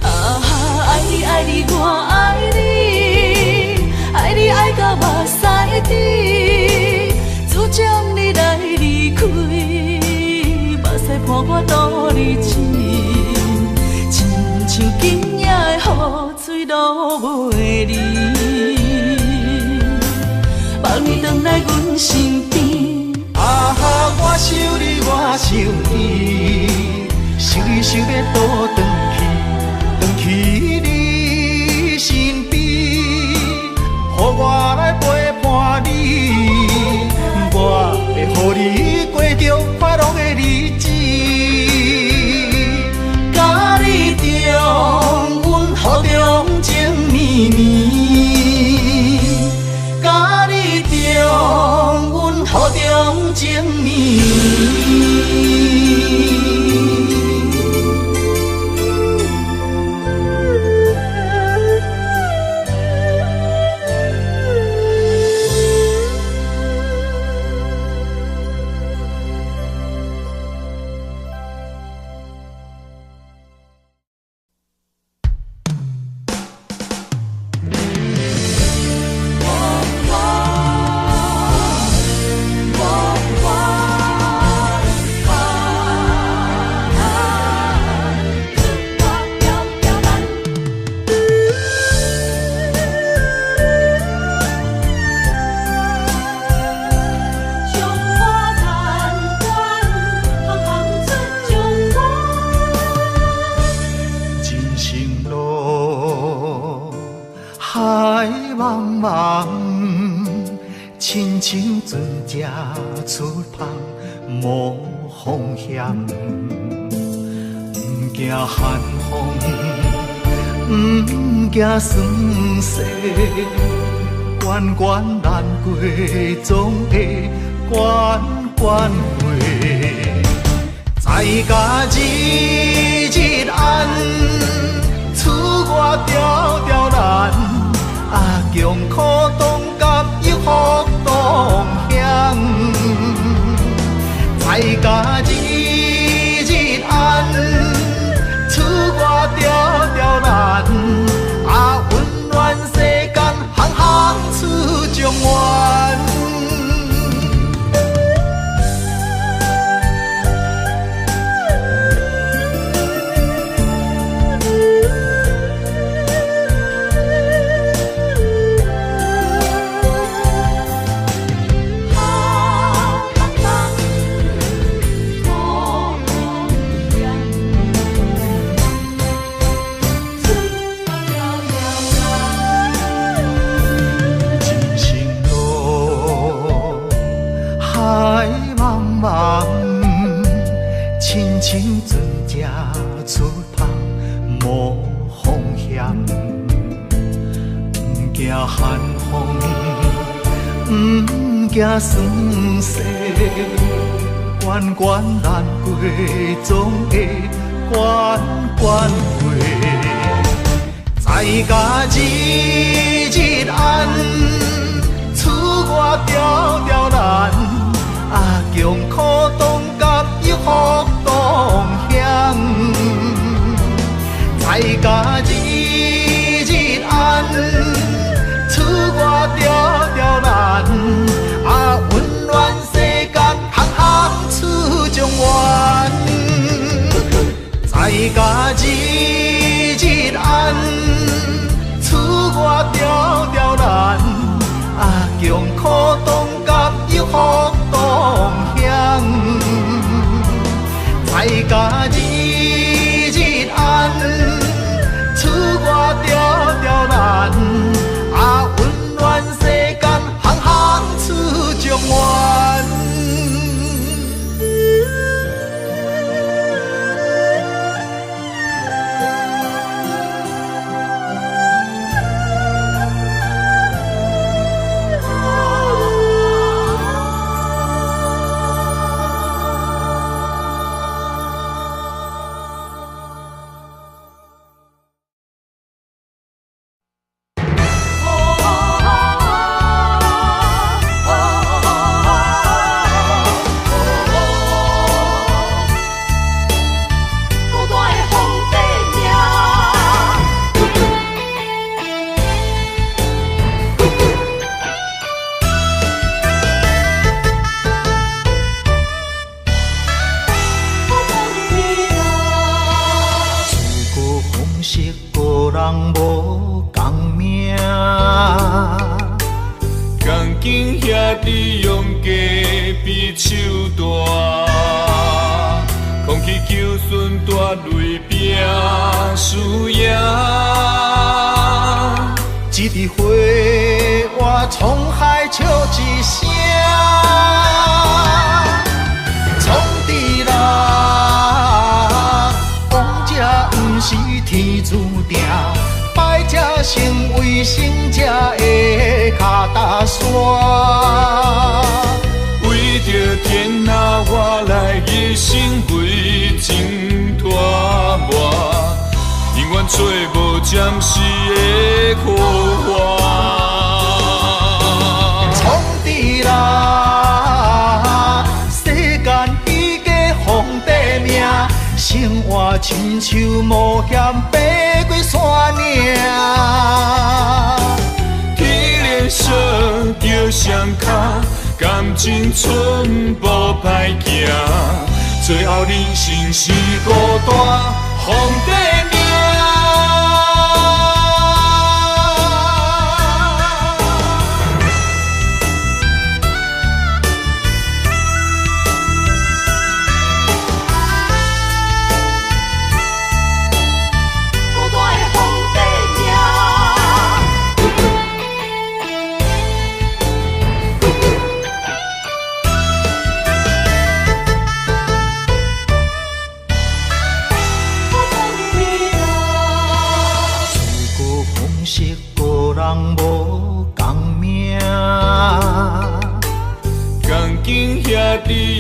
啊哈，爱你爱你我爱你，爱你爱到目屎滴，主将你来离开，目屎伴我度日子，亲像今夜的雨水落袂离。望你回来阮身边。啊哈，我想你，我想你，想你想要倒转去你身边，予我来陪伴你，我会予你过着快乐的日子。甲你重温雨中情绵绵。重温雨中情绵绵。亲像船只出航无方向，不惊寒风，不惊霜雪，关关难过总会关关过。在家日日暗，厝外条条难，强苦当甲抑福当险。在家日日暗，厝外条条难，温暖世间行酸涩，关关难过总会关关过。在家日日暗，厝外条条难，啊强苦当甲一福当险。在家日日暗，厝外条条难，啊温暖世间行行出状元。在家日日暗，厝外条条难，啊强苦当甲一福当险。在家日日暗，厝外条条难，啊温暖世间行行出状元。一枝花，我沧海笑一声，创治人，王者不是天注定，败者成为胜者的脚踏山。为着天下，我来一生为情大磨。永远找无暂时的苦患，创治人，世间伊个皇帝命，生活亲像冒险爬过山岭。天连锁着双脚，感情寸步歹行，最后人生是孤单皇帝命。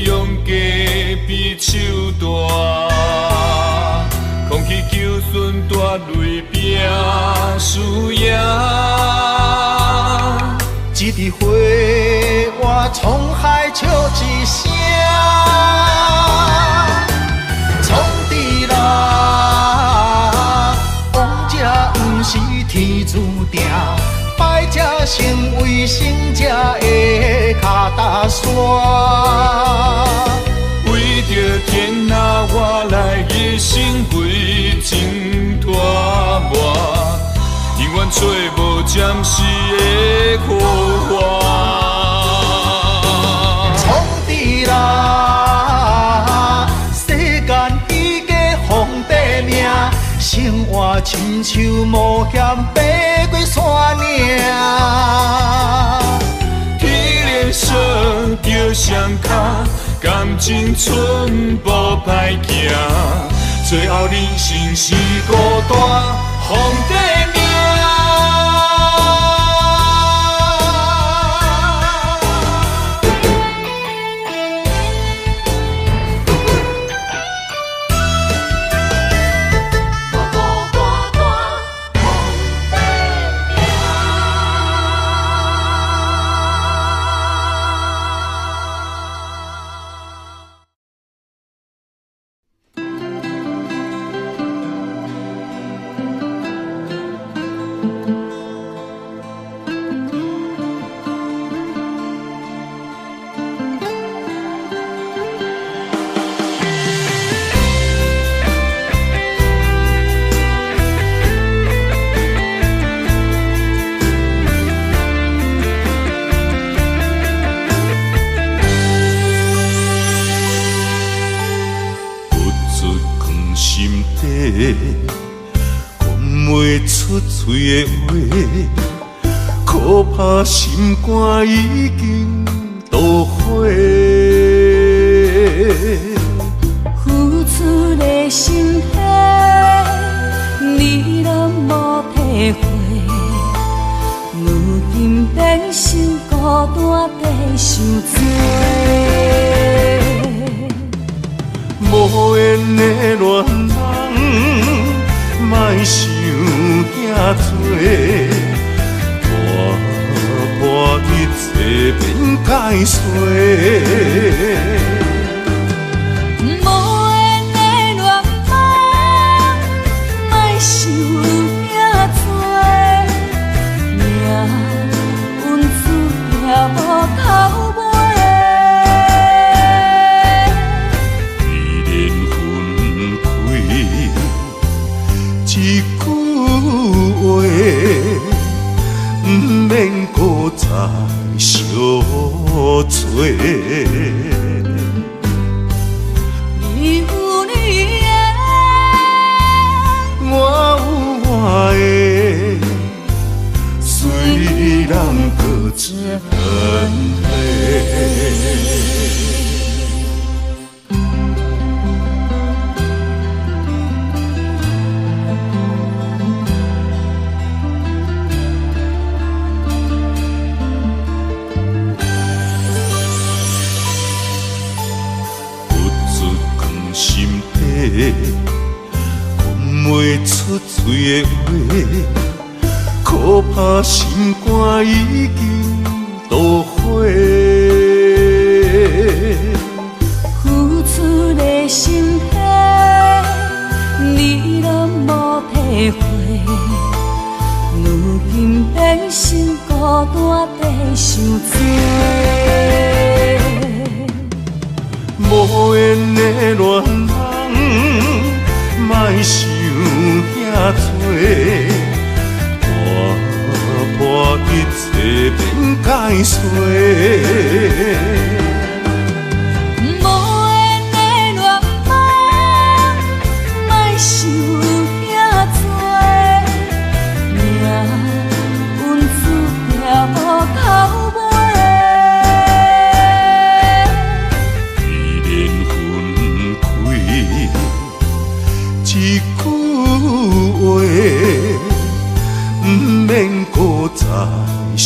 用家比手大，空气求顺大泪拼输赢。一枝花，我沧海笑一声，创治人，王者不是天注定，败者成为胜者的脚踏山。为着天下，我来一生为情大磨，永远找无暂时的苦患。创治人，世间伊个皇帝命，生活亲像冒险爬过山岭。天连锁着双脚，感情寸步歹行，最后人生是孤单皇帝命。讲袂出嘴的话，可怕心肝已经都火。付出的心血，你拢无体会。如今变成孤单地受罪。无缘的恋人，莫想遐多，破一切变解释。再相做，你有你的，我有我的，虽然各自分离。讲袂出嘴的话，可怕心肝已经都火。付出的心血，你拢无体会。如今变成孤单地受罪。无缘的恋人，莫想遐多，破一切变解释。无缘的恋人，莫想遐多，命运注定无头尾。一句话，不免搁再相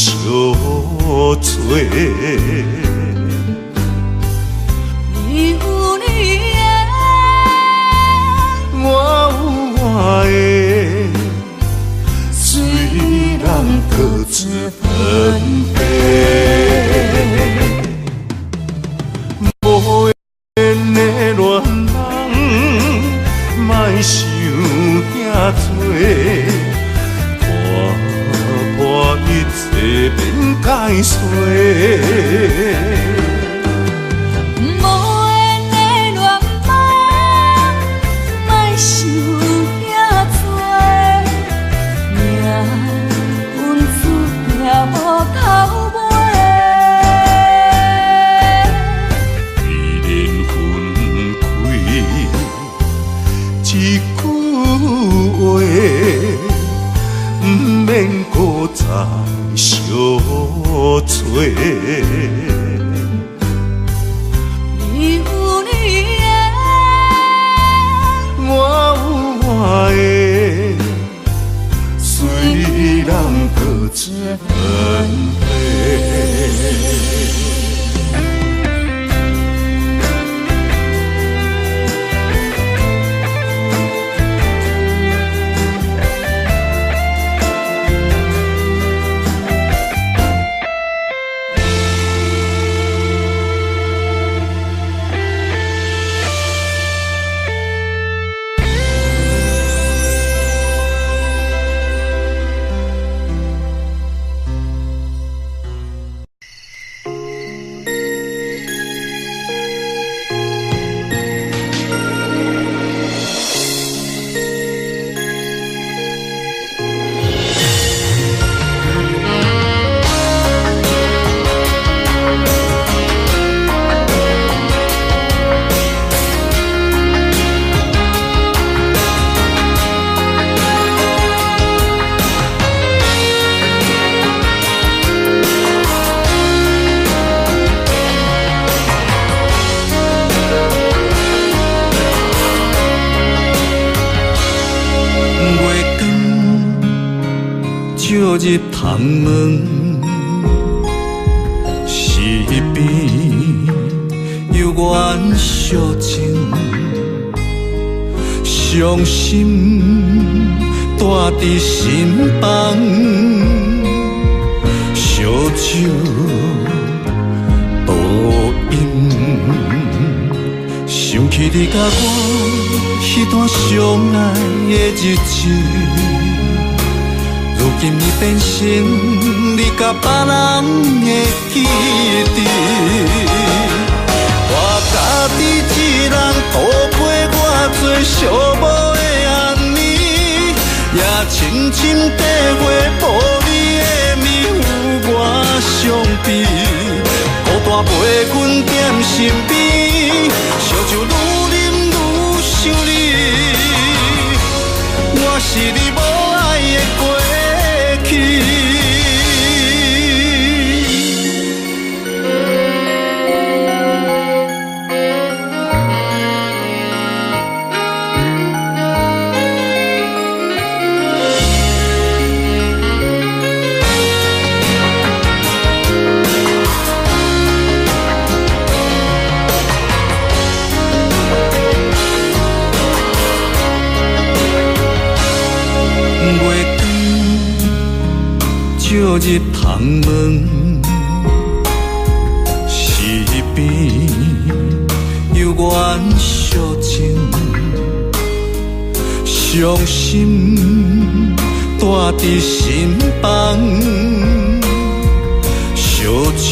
做。你有你的，我有我的，虽然各自分离。无缘的恋人，莫想遐多，破一切变解释。无缘的恋人，莫想遐多，命运注定无头尾。一句话，不免搁再相做。你有你的，我有我的，虽然各自分离。入窗门，是边有缘相情，伤心带伫心房，烧酒倒饮，想起你甲我迄段相爱的日子。如今你变成你甲别人的记忆，我家己一人度过我最寂寞的暗暝，也深深体会无你的面有我伤悲，孤单陪阮踮身边，烧酒愈啉愈想你，我是你无爱的过去。照入窗门，是边有缘相情，伤心带伫心房，烧酒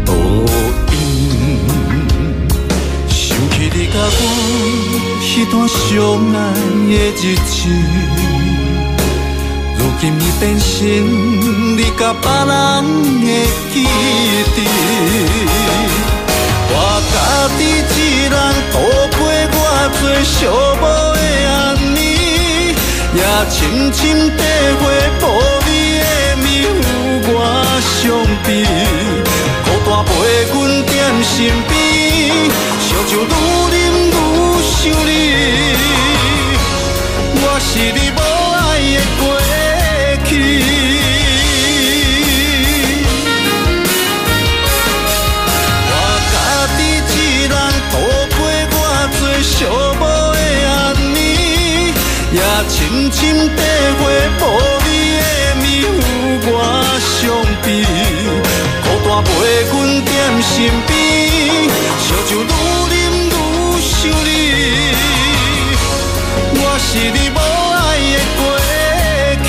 倒饮，想起你甲我迄段相爱的日子。如今你变成你甲别人的记忆，我家己一人度过我最寂寞的暗暝，也深深体会无你的面有我伤悲，孤单陪阮踮身边，烧酒愈啉愈想你，我是你无爱的过去。我家己一人度过我最寂寞的暗暝，也深深体会无你的面有我伤悲，孤单陪阮踮身边，烧酒愈啉愈想你，我是你无爱的过去。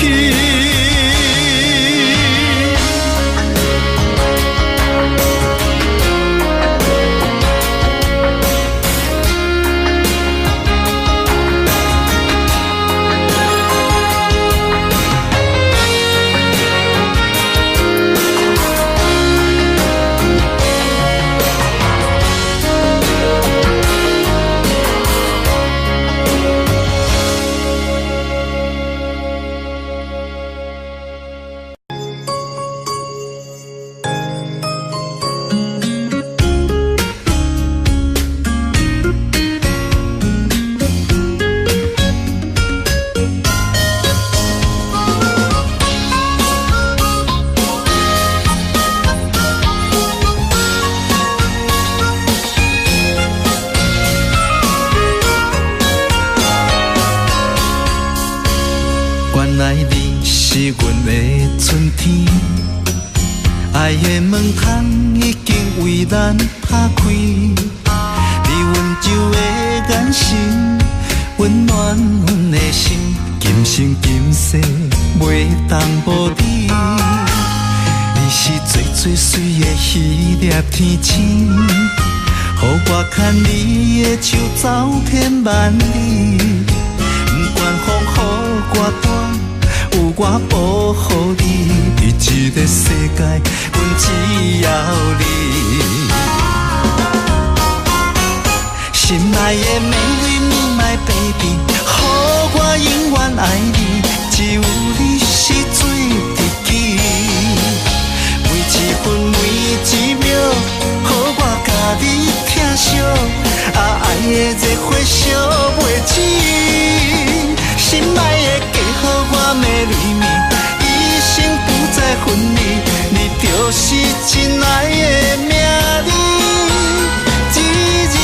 爱的门窗已经为咱打开，你温柔的眼神温暖阮的心，今生今世袂当无你。你是最最水的迄粒天星，予我牵你的手走遍万里，不管风雨多大，有我保护你。这个世界，阮只要你。心爱的美丽my baby， 予我永远爱你，只有你是最知己。每一分每一秒，予我甲你疼惜，爱的热火烧袂止。心爱的嫁予我美丽。就是真爱的名字，日日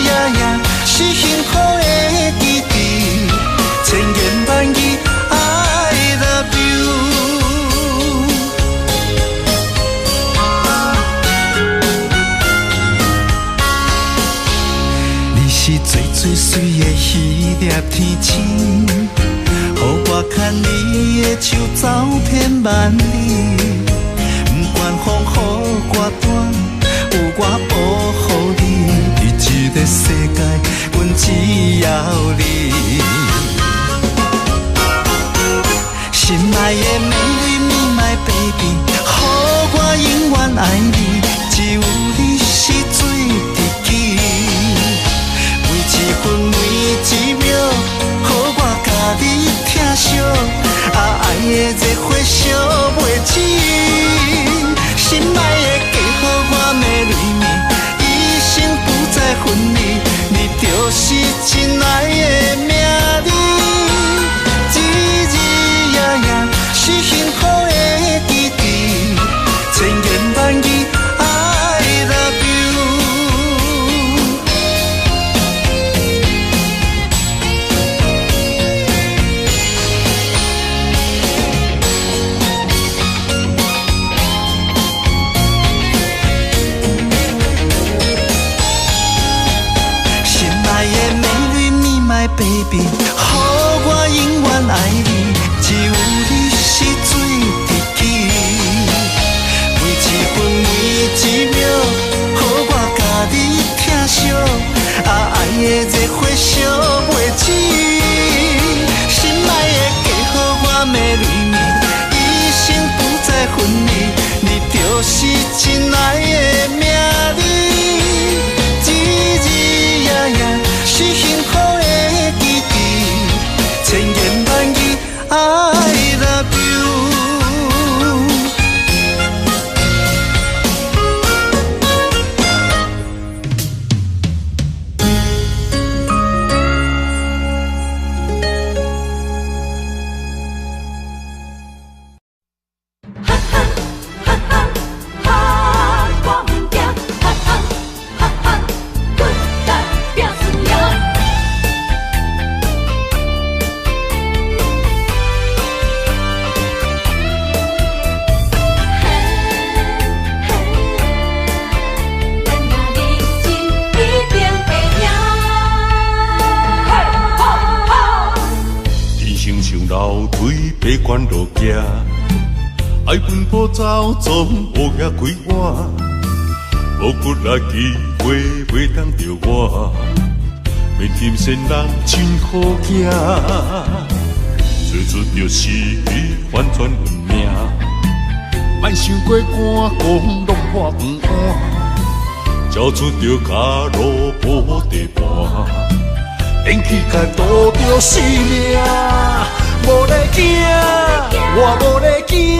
夜夜是幸福的记忆，千言万语 I love you。你是最最水的迄粒天星，予我牵你的手走遍万里。不管风雨歌单，有我保护你。伫这个世界，阮只要你。心爱的美丽你 my baby， 予我永远爱你，只有你是最知己。每一分每一秒，予我甲你疼惜，爱的热火烧袂止。心爱的嫁予我的蕊蜜，一生不再分离，你就是真爱的名字。日日夜夜是幸福的记忆，千言万语 I love you。Baby， 予我永远爱你，只有你是最知己。每一分每一秒，予我甲你疼惜，爱的热火烧袂止。心爱的嫁予我的蕊蜜，一生不再分离，你就是真爱的名字。日日夜夜是幸福的。千言万语 I love you。 爬关路行，爱奔波走，总无遐几晚。无骨力机会袂当着我，免嫌仙人真好行。做出着失去，反转运命。莫想过寒，讲落破黄碗，交出着脚路无地盘。连起甲渡着性命。无咧惊，我无咧惊，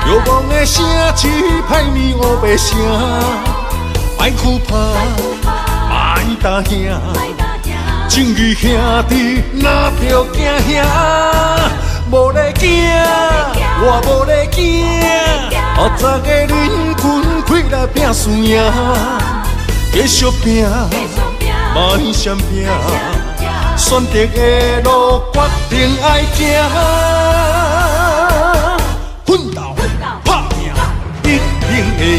绝望的声只歹呢乌白声，莫哭怕，莫打兄，正义兄弟若着惊兄，无咧惊，我无咧惊，后早的人群开来拼输赢，继续拼，莫闪拼。选择的路，决定爱行，奋斗拍拼，一定会赢。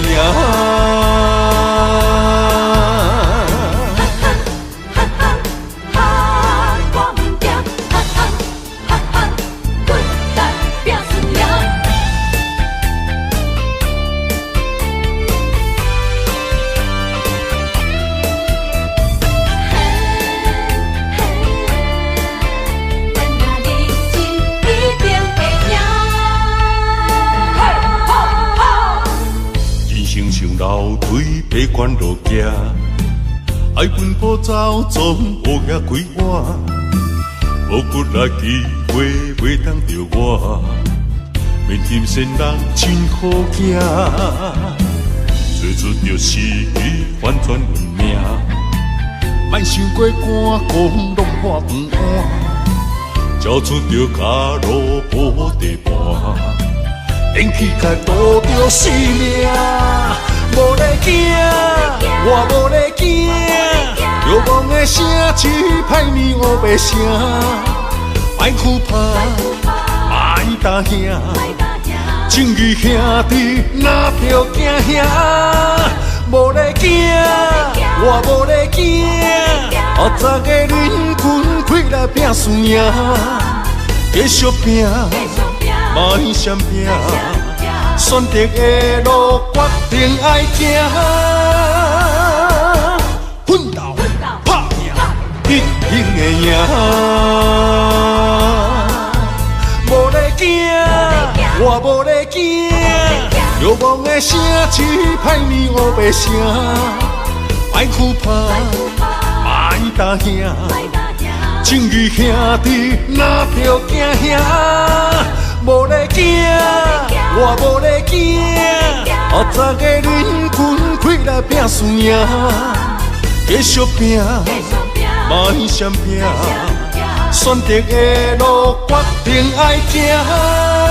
爬关路行，爱奔波走，总无遐几晚。无骨力机会袂当着我，免嫌仙人真好行。做出着失去，反转运命。莫想过寒，讲落破黄碗，交出着脚路无地盘。连气甲赌着性命，无咧惊，我无咧惊，流氓的声只歹面黑白声，歹哭怕，歹打兄，正义兄弟哪着惊兄，无咧惊，我无咧惊，后早个恁群开来拼输赢，继续拼，莫闪拼。选择的路，决定爱行。奋斗拍拼，一定会赢。无咧惊，我无咧惊。流氓的声只歹面黑白声，歹哭怕，歹打兄。正义兄弟哪着惊兄？无咧惊，我无咧惊，后早个恁群开来拼输赢，继续拼，莫闪拼，选择的路决定爱行。